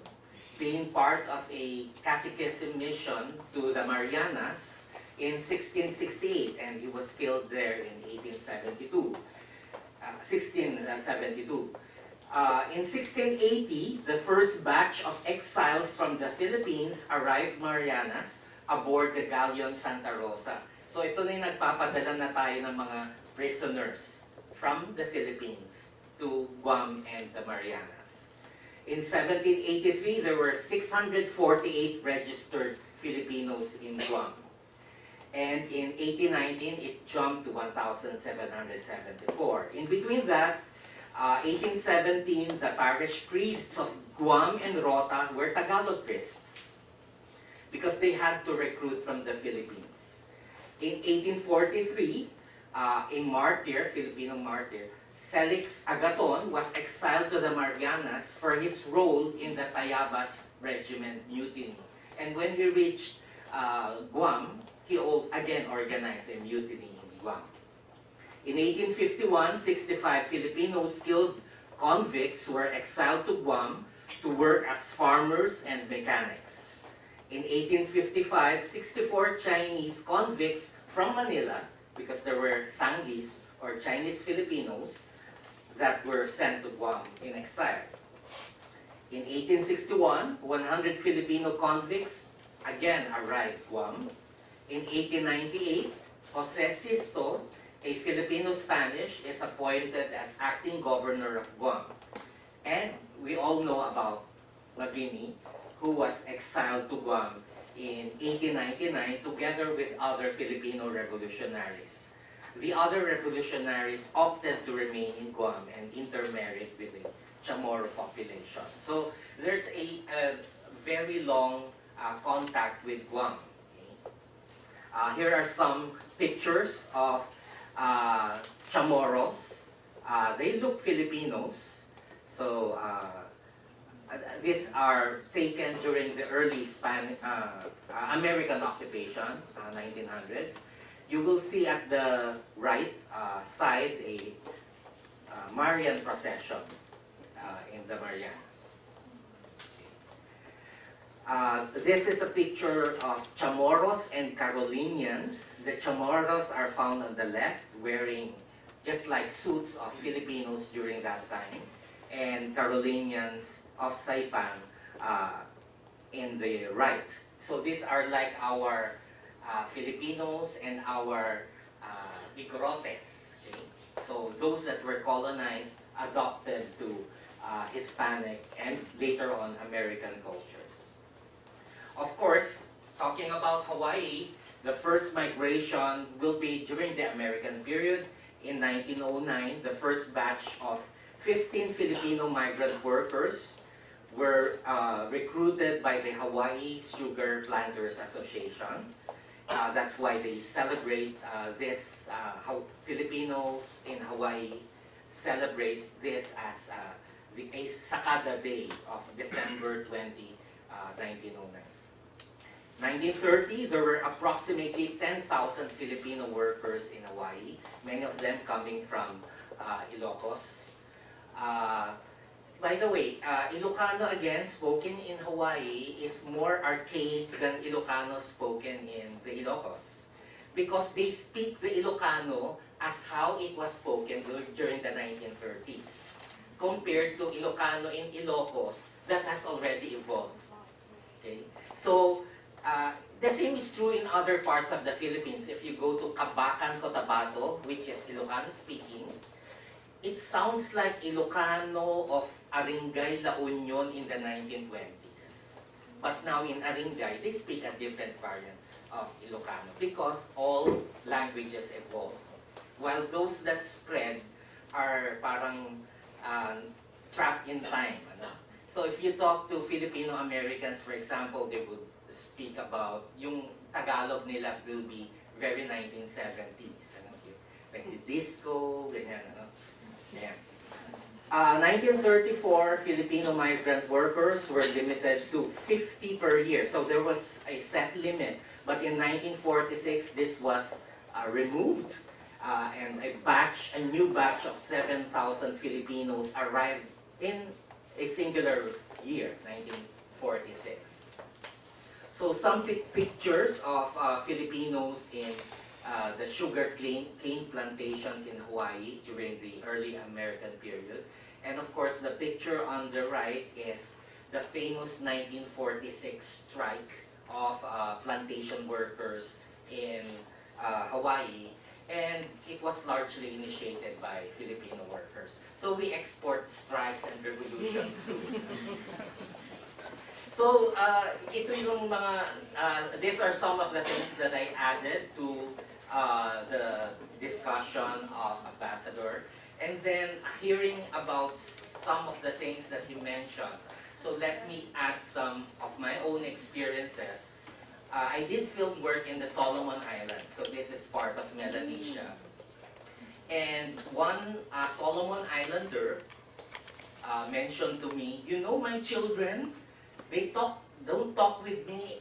being part of a catechism mission to the Marianas in 1668, and he was killed there in 1672. In 1680, the first batch of exiles from the Philippines arrived Marianas aboard the galleon Santa Rosa. So ito na yung nagpapadala na tayo ng mga prisoners from the Philippines to Guam and the Marianas. In 1783, there were 648 registered Filipinos in Guam. And in 1819, it jumped to 1,774. In between that, 1817, the parish priests of Guam and Rota were Tagalog priests because they had to recruit from the Philippines. In 1843, a martyr, Filipino martyr, Celix Agaton, was exiled to the Marianas for his role in the Tayabas Regiment mutiny. And when he reached Guam, he again organized a mutiny in Guam. In 1851, 65 Filipino skilled convicts were exiled to Guam to work as farmers and mechanics. In 1855, 64 Chinese convicts from Manila, because there were Sanggis or Chinese Filipinos that were sent to Guam in exile. In 1861, 100 Filipino convicts again arrived Guam. In 1898, Jose Sisto, a Filipino-Spanish, is appointed as acting governor of Guam. And we all know about Mabini, who was exiled to Guam in 1899 together with other Filipino revolutionaries. The other revolutionaries opted to remain in Guam and intermarried with the Chamorro population. So there's a very long contact with Guam. Okay? Here are some pictures of Chamorros. They look Filipinos. So these are taken during the early American occupation, 1900s. You will see at the right side a Marian procession in the Marianas. This is a picture of Chamorros and Carolinians. The Chamorros are found on the left, wearing just like suits of Filipinos during that time, and Carolinians of Saipan in the right. So these are like our Filipinos and our Igrotes. Okay? So those that were colonized, adopted to Hispanic and later on American cultures. Of course, talking about Hawaii, the first migration will be during the American period. In 1909, the first batch of 15 Filipino migrant workers were recruited by the Hawaii Sugar Planters Association. That's why they celebrate this, how Filipinos in Hawaii celebrate this as a Sakada Day of December 20, 1909. 1930, there were approximately 10,000 Filipino workers in Hawaii, many of them coming from Ilocos. By the way, Ilocano again, spoken in Hawaii, is more archaic than Ilocano spoken in the Ilocos. Because they speak the Ilocano as how it was spoken during the 1930s, compared to Ilocano in Ilocos that has already evolved. Okay? So, The same is true in other parts of the Philippines. If you go to Cabacan, Cotabato, which is Ilocano speaking, it sounds like Ilocano of Aringay, La Union in the 1920s. But now in Aringay, they speak a different variant of Ilocano because all languages evolve. While those that spread are parang trapped in time. So if you talk to Filipino Americans, for example, they would speak about yung Tagalog nila will be very 1970s. Like the disco, ganyan. 1934, Filipino migrant workers were limited to 50 per year. So there was a set limit. But in 1946, this was removed. And a new batch of 7,000 Filipinos arrived in a singular year, 1946. So some pictures of Filipinos in the sugar cane plantations in Hawaii during the early American period. And of course, the picture on the right is the famous 1946 strike of plantation workers in Hawaii. And it was largely initiated by Filipino workers. So we export strikes and revolutions too. So ito yung mga, these are some of the things that I added to the discussion of Ambassador. And then hearing about some of the things that he mentioned. So let me add some of my own experiences. I did field work in the Solomon Islands, so this is part of Melanesia. And one Solomon Islander mentioned to me, you know, my children, they don't talk with me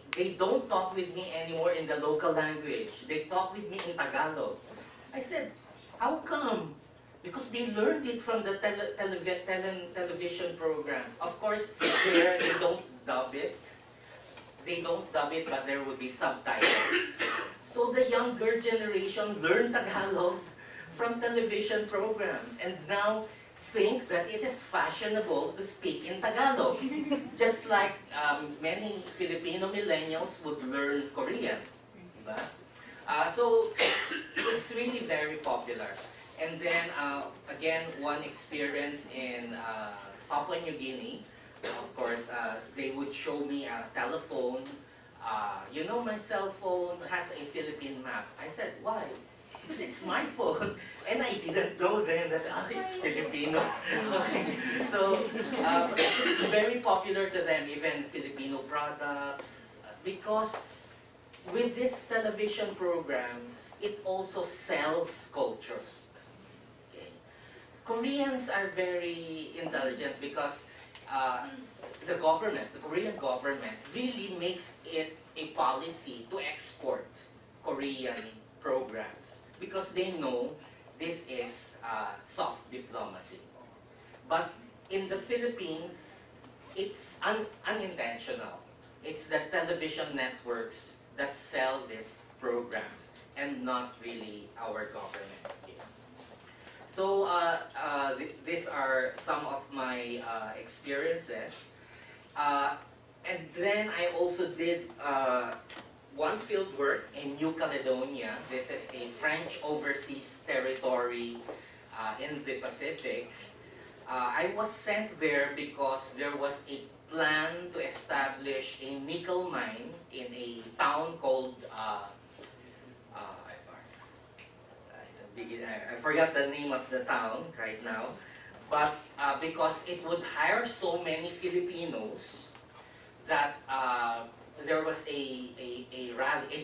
anymore in the local language. They talk with me in Tagalog. I said, how come? Because they learned it from the television programs. Of course, there they don't dub it. But there would be subtitles. So the younger generation learned Tagalog from television programs and now think that it is fashionable to speak in Tagalog. Just like many Filipino millennials would learn Korean. Diba? So it's really very popular. And then again, one experience in Papua New Guinea. Of course, they would show me a telephone. You know, my cell phone has a Philippine map. I said, why? Because it's my phone. And I didn't know then that it's Filipino. So it's very popular to them, even Filipino products. Because with these television programs, it also sells culture. Okay. Koreans are very intelligent because the Korean government really makes it a policy to export Korean programs because they know this is soft diplomacy. But in the Philippines, it's unintentional. It's the television networks that sell these programs and not really our government. So these are some of my experiences. And then I also did one field work in New Caledonia. This is a French overseas territory in the Pacific. I was sent there because there was a plan to establish a nickel mine in a town called I forgot the name of the town right now, but because it would hire so many Filipinos that there was a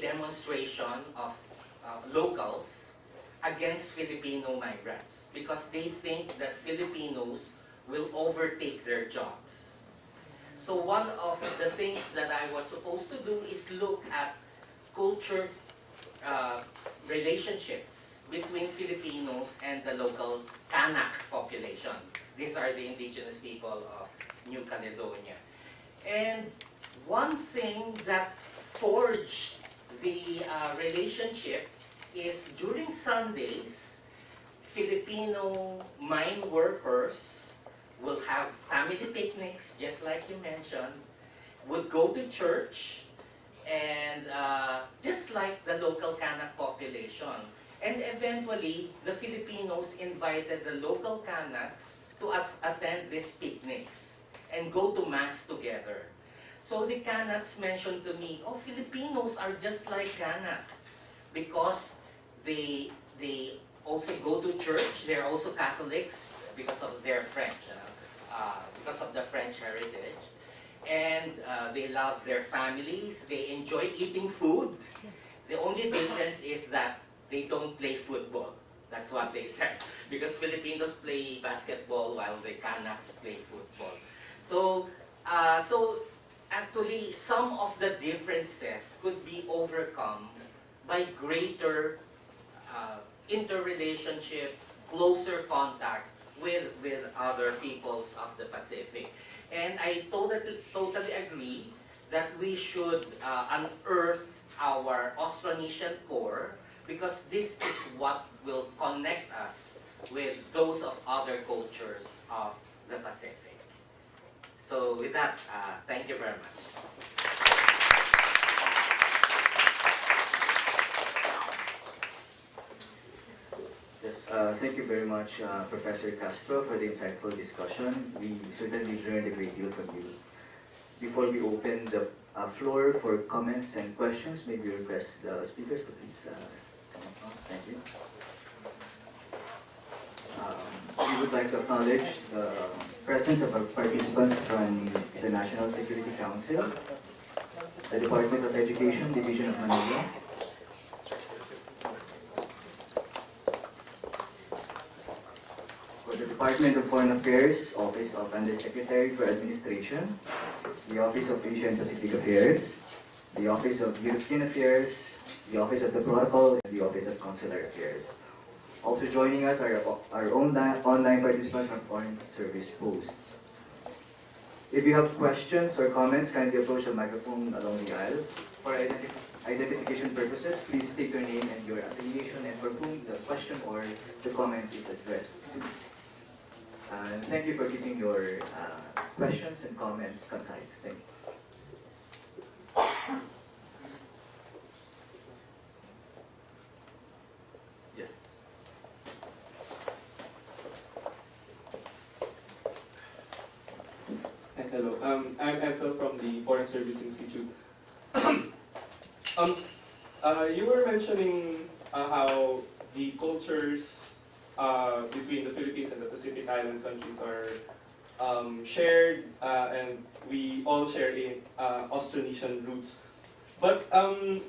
demonstration of locals against Filipino migrants because they think that Filipinos will overtake their jobs. So one of the things that I was supposed to do is look at culture relationships between Filipinos and the local Kanak population. These are the indigenous people of New Caledonia. And one thing that forged the relationship is during Sundays, Filipino mine workers will have family picnics, just like you mentioned, would go to church, and like the local Kanak population. And eventually, the Filipinos invited the local Kanaks to attend these picnics and go to mass together. So the Kanaks mentioned to me, oh, Filipinos are just like Kanak because they also go to church, they're also Catholics because of their French, because of the French heritage. And they love their families, they enjoy eating food. The only difference is that they don't play football. That's what they said. Because Filipinos play basketball while the Kanaks play football. So, actually, some of the differences could be overcome by greater interrelationship, closer contact with other peoples of the Pacific. And I totally agree that we should unearth our Austronesian core, because this is what will connect us with those of other cultures of the Pacific. So with that, thank you very much. Yes, thank you very much, Professor Castro, for the insightful discussion. We certainly learned a great deal from you. Before we open the floor for comments and questions, may we request the speakers to please come up. Thank you. We would like to acknowledge the presence of our participants from the National Security Council, the Department of Education, Division of Manila, for the Department of Foreign Affairs, Office of Undersecretary for Administration, the Office of Asia and Pacific Affairs, the Office of European Affairs, the Office of the Protocol, and the Office of Consular Affairs. Also joining us are our own online participants from foreign service posts. If you have questions or comments, kindly approach the microphone along the aisle. For identification purposes, please state your name and your affiliation and for whom the question or the comment is addressed to. And thank you for keeping your questions and comments concise. Thank you. Yes. Hello, I'm Edsel from the Foreign Service Institute. You were mentioning how the cultures between the Philippines and the Pacific Island countries are shared, and we all share Austronesian roots. But I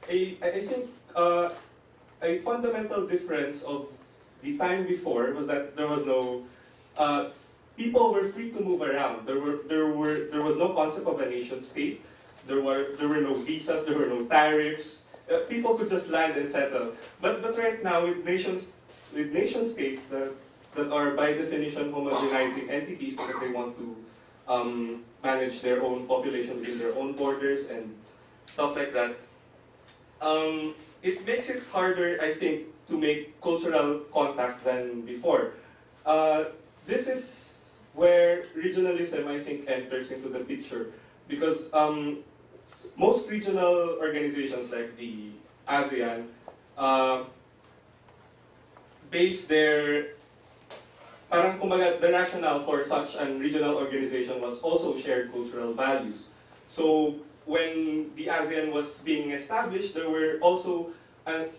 think a fundamental difference of the time before was that there was no people were free to move around. There was no concept of a nation state. There were no visas. There were no tariffs. People could just land and settle. But right now, with nation states that are by definition homogenizing entities because they want to manage their own population within their own borders and stuff like that, it makes it harder, I think, to make cultural contact than before. This is where regionalism, I think, enters into the picture, because most regional organizations like the ASEAN base their, parang kumbaga, the rationale for such a regional organization was also shared cultural values. So when the ASEAN was being established, there were also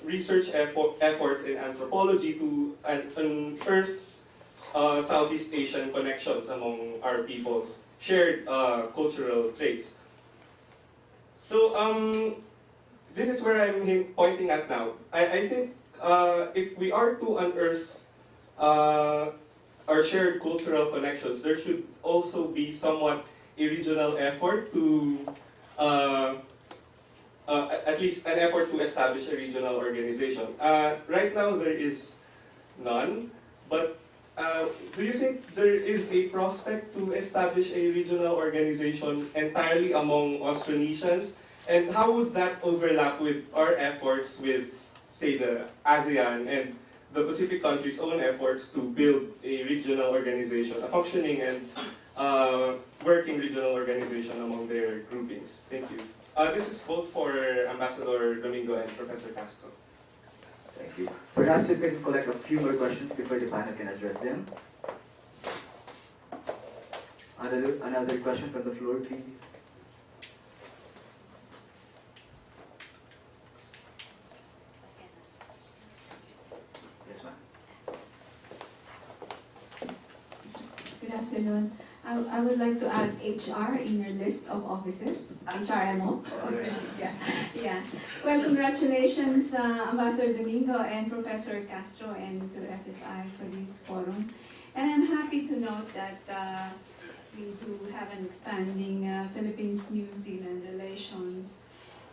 research efforts in anthropology to unearth Southeast Asian connections among our people's shared cultural traits. So this is where I'm pointing at now. I think if we are to unearth our shared cultural connections, there should also be somewhat a regional effort to, at least an effort to establish a regional organization. Right now there is none, but do you think there is a prospect to establish a regional organization entirely among Austronesians? And how would that overlap with our efforts with, say, the ASEAN and the Pacific countries' own efforts to build a regional organization, a functioning and working regional organization among their groupings? Thank you. This is both for Ambassador Domingo and Professor Castro. Thank you. Perhaps we can collect a few more questions before the panel can address them. Another question from the floor, please. Yes, ma'am. Good afternoon. I would like to add HR in your list of offices. HRMO. Yeah. Well, congratulations, Ambassador Domingo and Professor Castro and to FSI for this forum. And I'm happy to note that we do have an expanding Philippines-New Zealand relations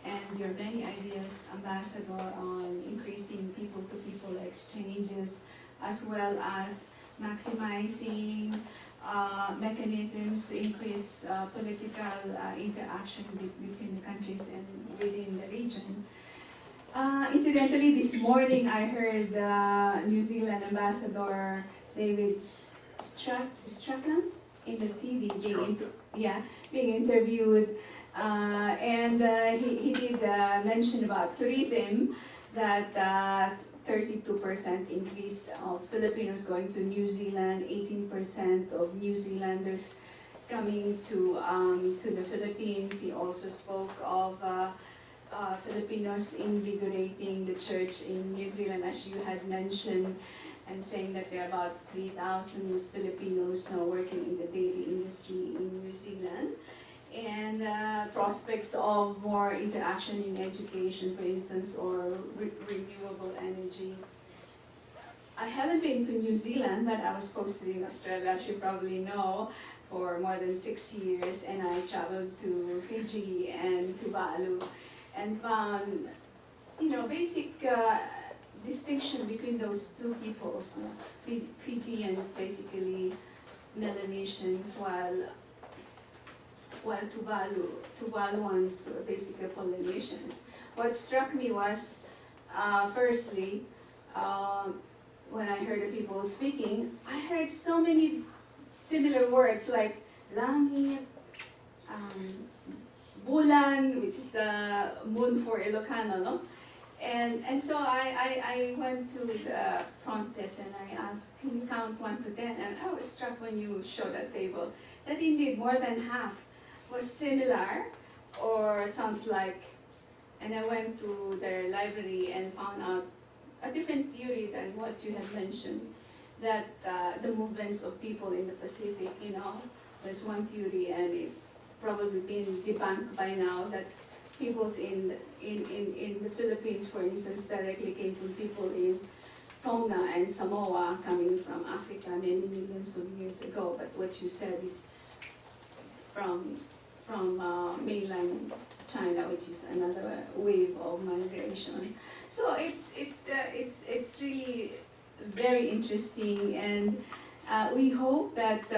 and your many ideas, Ambassador, on increasing people-to-people exchanges as well as maximizing mechanisms to increase political interaction between the countries and within the region. Incidentally, this morning I heard New Zealand Ambassador David Strachan in the TV being interviewed, and he did mention about tourism, that 32% increase of Filipinos going to New Zealand, 18% of New Zealanders coming to the Philippines. He also spoke of Filipinos invigorating the church in New Zealand, as you had mentioned, and saying that there are about 3,000 Filipinos now working in the dairy industry in New Zealand. And prospects of more interaction in education, for instance, or renewable energy. I haven't been to New Zealand, but I was posted in Australia, as you probably know, for more than 6 years, and I traveled to Fiji and Tuvalu, and found, basic distinction between those two peoples. Fijians basically Melanesians, while Tuvaluans were basically Polynesians. What struck me was, firstly, when I heard the people speaking, I heard so many similar words like langit, bulan, which is moon for Ilocano, no? And so I went to the front desk and I asked, can you count 1 to 10? And I was struck when you showed that table that indeed more than half was similar or sounds like. And I went to their library and found out a different theory than what you have mentioned, that the movements of people in the Pacific, there's one theory, and it probably been debunked by now, that peoples in the Philippines, for instance, directly came from people in Tonga and Samoa coming from Africa many millions of years ago. But what you said is from mainland China, which is another wave of migration. So it's really very interesting, and we hope that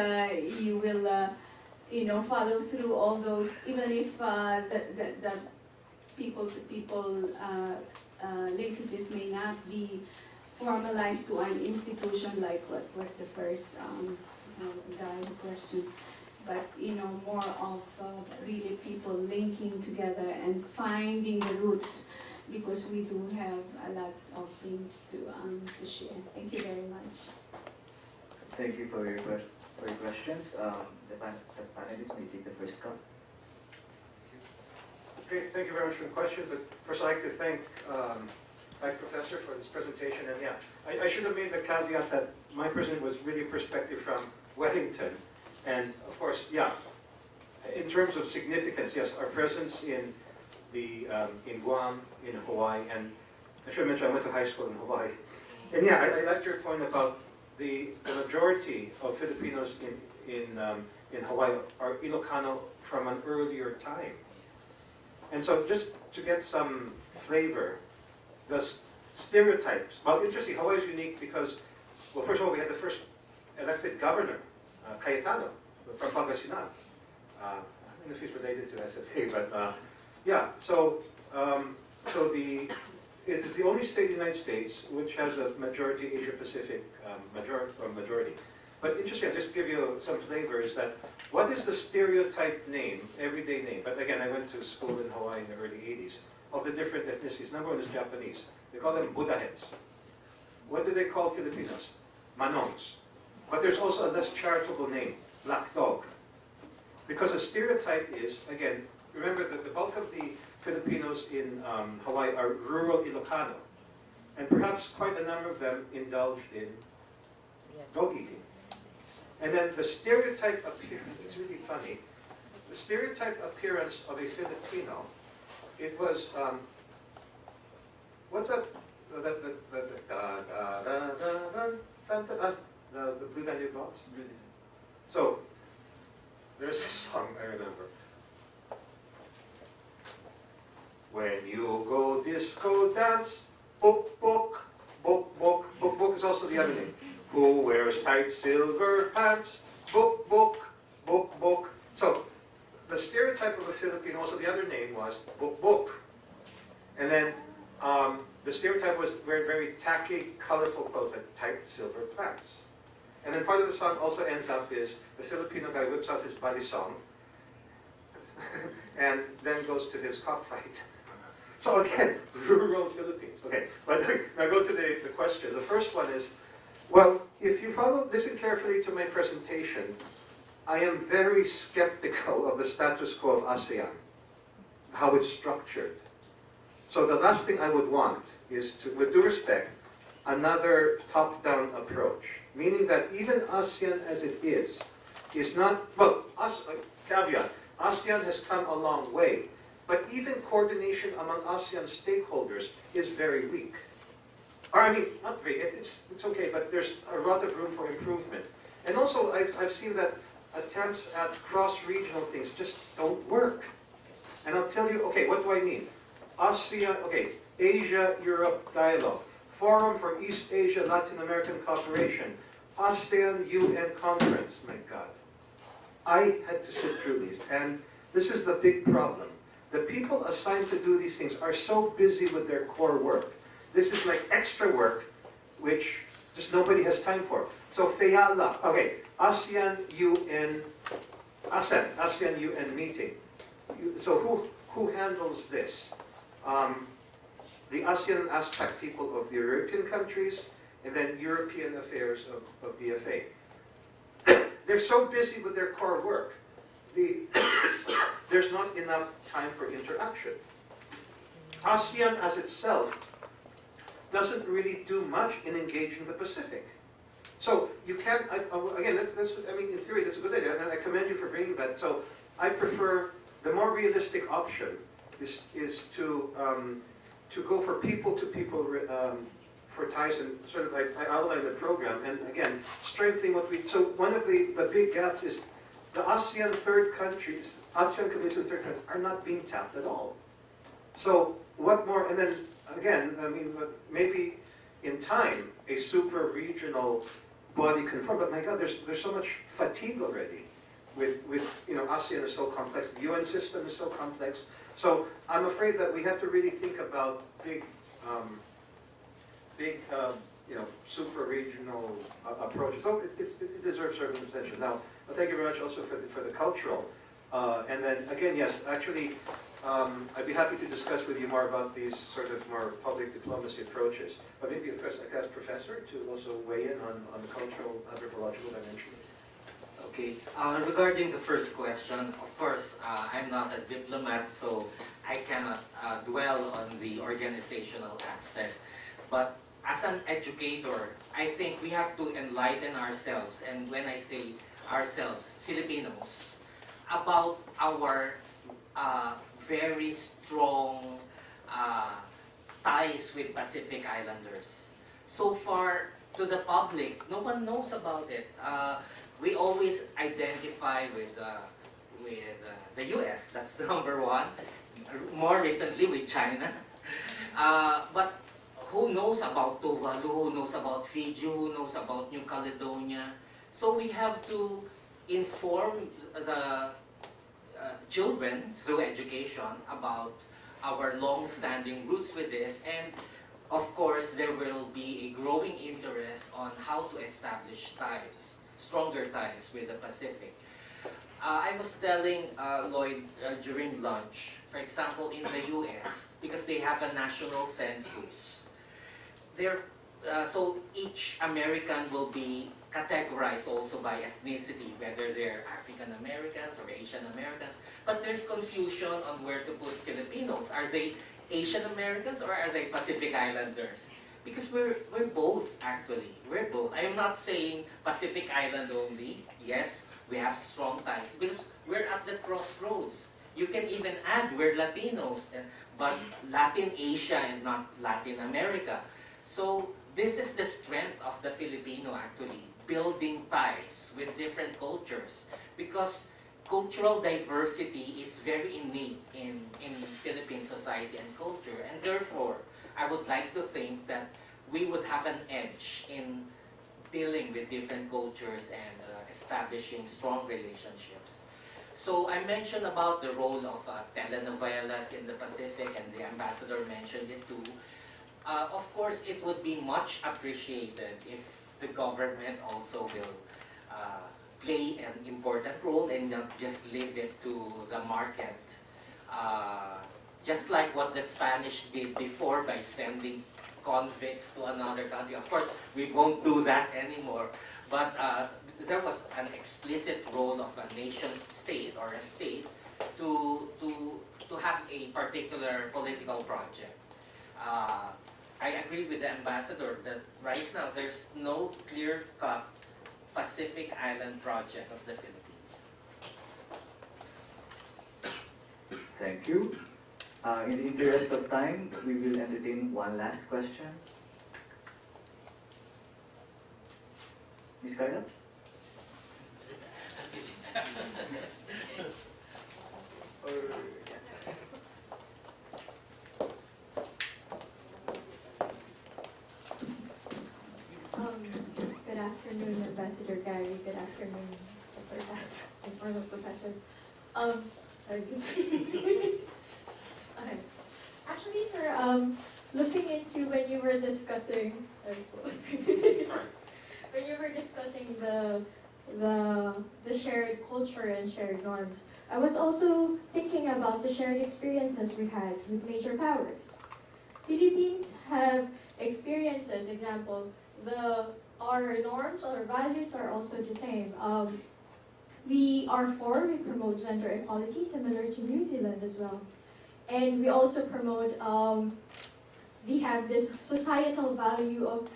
you will follow through all those, even if the people-to-people linkages may not be formalized to an institution like what was the first guy question. But more of really people linking together and finding the roots, because we do have a lot of things to share. Thank you very much. Thank you for your questions. The panelists may take the first cup. Great, thank you very much for the question. But first, I'd like to thank my professor for this presentation. And yeah, I should have made the caveat that my presentation was really a perspective from Wellington. And of course, yeah, in terms of significance, yes, our presence in Guam, in Hawaii, and I should mention I went to high school in Hawaii. And yeah, I like your point about the majority of Filipinos in Hawaii are Ilocano from an earlier time. And so just to get some flavor, the stereotypes, well, interesting, Hawaii is unique because, well, first of all, we had the first elected governor, Cayetano, from Pangasinan. I don't know if he's related to SFA, but yeah, so it is the only state in the United States which has a majority Asia-Pacific majority. But interesting, I'll just give you some flavors that what is the stereotype name, everyday name, but again, I went to school in Hawaii in the early 80s, of the different ethnicities. Number one is Japanese. They call them Buddha heads. What do they call Filipinos? Manongs. But there's also a less charitable name, black dog. Because the stereotype is, again, remember that the bulk of the Filipinos in Hawaii are rural Ilocano. And perhaps quite a number of them indulged in dog eating. And then the stereotype appearance, it's really funny. The stereotype appearance of a Filipino, it was, what's that? The Blue Danube Waltz? So, there's a song I remember. When you go disco dance, book, book, book, book, book, book is also the other name. Who wears tight silver pants, book, book, book, book. So, the stereotype of a Filipino, also the other name was book, book. And then the stereotype was very, very tacky, colorful clothes like tight silver pants. And then part of the song also ends up is the Filipino guy whips out his body song and then goes to his cockfight. So again, rural Philippines. Okay, but now go to the questions. The first one is, well, if you listen carefully to my presentation, I am very skeptical of the status quo of ASEAN, how it's structured. So the last thing I would want is to, with due respect, another top-down approach, meaning that even ASEAN as it is not, well, caveat, ASEAN has come a long way, but even coordination among ASEAN stakeholders is very weak. Or I mean, not very, it's okay, but there's a lot of room for improvement. And also, I've seen that attempts at cross-regional things just don't work. And I'll tell you, okay, what do I mean? ASEAN, okay, Asia-Europe dialogue, Forum for East Asia Latin American Cooperation, ASEAN UN Conference, my God. I had to sit through these, and this is the big problem. The people assigned to do these things are so busy with their core work. This is like extra work, which just nobody has time for. So FEALA, okay, ASEAN UN meeting. So who handles this? The ASEAN aspect people of the European countries, and then European affairs of DFA. They're so busy with their core work. There's not enough time for interaction. ASEAN as itself doesn't really do much in engaging the Pacific. So you can't, again, I mean, in theory, that's a good idea, and I commend you for bringing that. So I prefer, the more realistic option is to go for people-to-people for ties, and sort of I outlined the program, and again, strengthening what we, so one of the big gaps is the ASEAN third countries, ASEAN communities in third countries are not being tapped at all. So what more, and then again, I mean, maybe in time, a super-regional body can form, but my God, there's so much fatigue already with you know, ASEAN is so complex, the UN system is so complex. So I'm afraid that we have to really think about big, you know, super-regional approaches. So it deserves certain attention. Now, thank you very much also for the cultural. And then again, yes, actually, I'd be happy to discuss with you more about these sort of more public diplomacy approaches. But maybe I could ask Professor to also weigh in on the cultural anthropological dimension. Okay, regarding the first question, of course, I'm not a diplomat, so I cannot dwell on the organizational aspect. But as an educator, I think we have to enlighten ourselves, and when I say ourselves, Filipinos, about our very strong ties with Pacific Islanders. So far, to the public, no one knows about it. We always identify with the US, that's the number one. More recently with China. But who knows about Tuvalu, who knows about Fiji, who knows about New Caledonia? So we have to inform the children through education about our long-standing roots with this, and of course there will be a growing interest on how to establish ties. stronger ties with the Pacific. I was telling Lloyd during lunch, for example, in the US, because they have a national census, so each American will be categorized also by ethnicity, whether they're African Americans or Asian Americans. But there's confusion on where to put Filipinos. Are they Asian Americans or are they Pacific Islanders? Because we're both, actually. We're both. I'm not saying Pacific Island only. Yes, we have strong ties because we're at the crossroads. You can even add we're Latinos, but Latin Asia and not Latin America. So this is the strength of the Filipino, actually, building ties with different cultures, because cultural diversity is very innate in Philippine society and culture, and therefore I would like to think that we would have an edge in dealing with different cultures and establishing strong relationships. So I mentioned about the role of telenovelas in the Pacific, and the ambassador mentioned it too. Of course, it would be much appreciated if the government also will play an important role and not just leave it to the market. Just like what the Spanish did before by sending convicts to another country. Of course, we won't do that anymore. But there was an explicit role of a nation state or a state to have a particular political project. I agree with the ambassador that right now there's no clear-cut Pacific Island project of the Philippines. Thank you. In the interest of time, we will entertain one last question. Ms. Carla? Good afternoon, Ambassador Gary. Good afternoon, Professor. Former Professor. Okay. Actually, sir, looking into when you were discussing, when you were discussing the shared culture and shared norms, I was also thinking about the shared experiences we had with major powers. Philippines have experiences, example, our norms, our values are also the same. We promote gender equality, similar to New Zealand as well. And we also promote, we have this societal value of,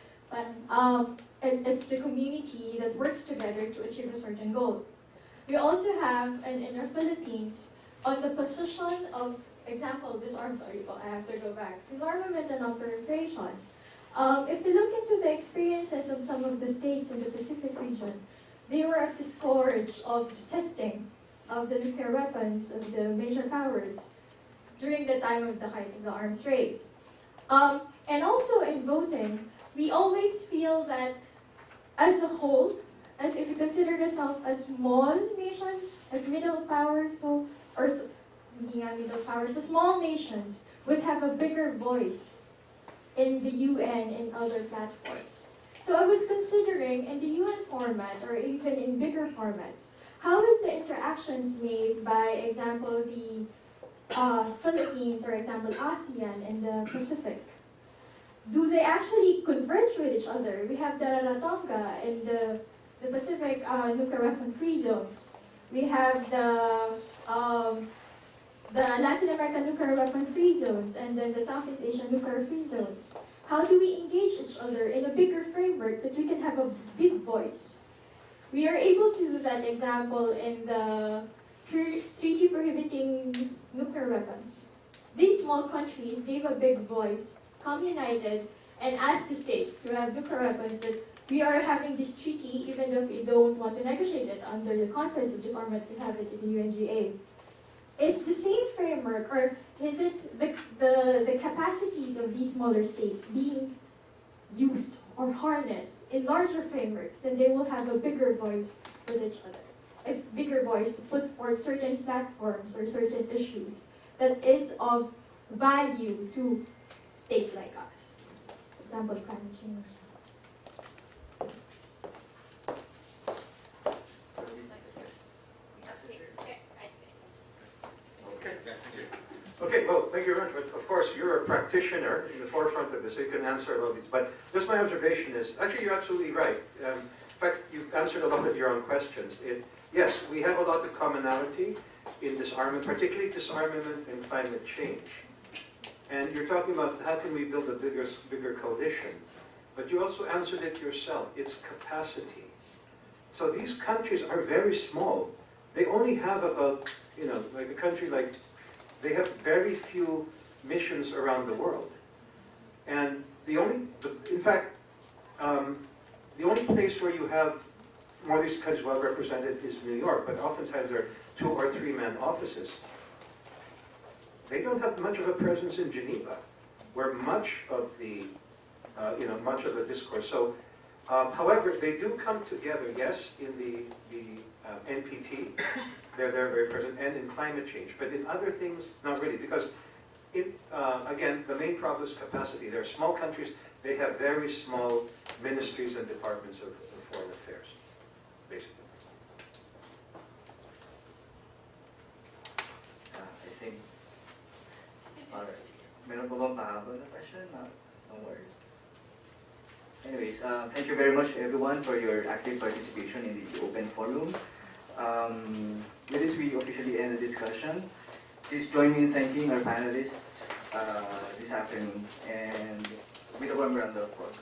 it's the community that works together to achieve a certain goal. We also have, in our Philippines, on the position of, example, I have to go back, disarmament and non-proliferation. If we look into the experiences of some of the states in the Pacific region, they were at the scourge of the testing of the nuclear weapons of the major powers during the time of the height of the arms race. And also in voting, we always feel that as a whole, as if you consider yourself as small nations, as middle powers, the small nations would have a bigger voice in the UN and other platforms. So I was considering in the UN format, or even in bigger formats, how is the interactions made by example the Philippines, or example ASEAN and the Pacific? Do they actually converge with each other? We have the Rarotonga and the Pacific nuclear weapon-free zones. We have the Latin American nuclear weapon-free zones, and then the Southeast Asian nuclear-free zones. How do we engage each other in a bigger framework that we can have a big voice? We are able to do that, example, in the treaty prohibiting nuclear weapons. These small countries gave a big voice, come united, and asked the states who have nuclear weapons that we are having this treaty even though we don't want to negotiate it under the Conference of Disarmament, we have it in the UNGA. Is the same framework, or is it the capacities of these smaller states being used or harnessed in larger frameworks, then they will have a bigger voice with each other, a bigger voice to put forth certain platforms or certain issues that is of value to states like us. For example, climate change. Okay, well, thank you very much. But of course, you're a practitioner in the forefront of this, so you can answer a lot of these. But just my observation is, actually, you're absolutely right. In fact, you've answered a lot of your own questions. Yes, we have a lot of commonality in disarmament, particularly disarmament and climate change. And you're talking about how can we build a bigger coalition. But you also answered it yourself. It's capacity. So these countries are very small. They only have about, like a country like, they have very few missions around the world. And in fact, the only place where you have more of these countries well represented is New York, but oftentimes they're 2 or 3 man offices. They don't have much of a presence in Geneva, where much of the discourse. So, however, they do come together, yes, in the NPT, they're very present, and in climate change. But in other things, not really, because, again, the main problem is capacity. They're small countries. They have very small ministries and departments of foreign affairs, basically. I think, alright. Meron pa bang pahabol na question? No worries. Anyways, thank you very much everyone for your active participation in the open forum. With this, we officially end the discussion. Please join me in thanking our panelists this afternoon, and with a warm round of applause.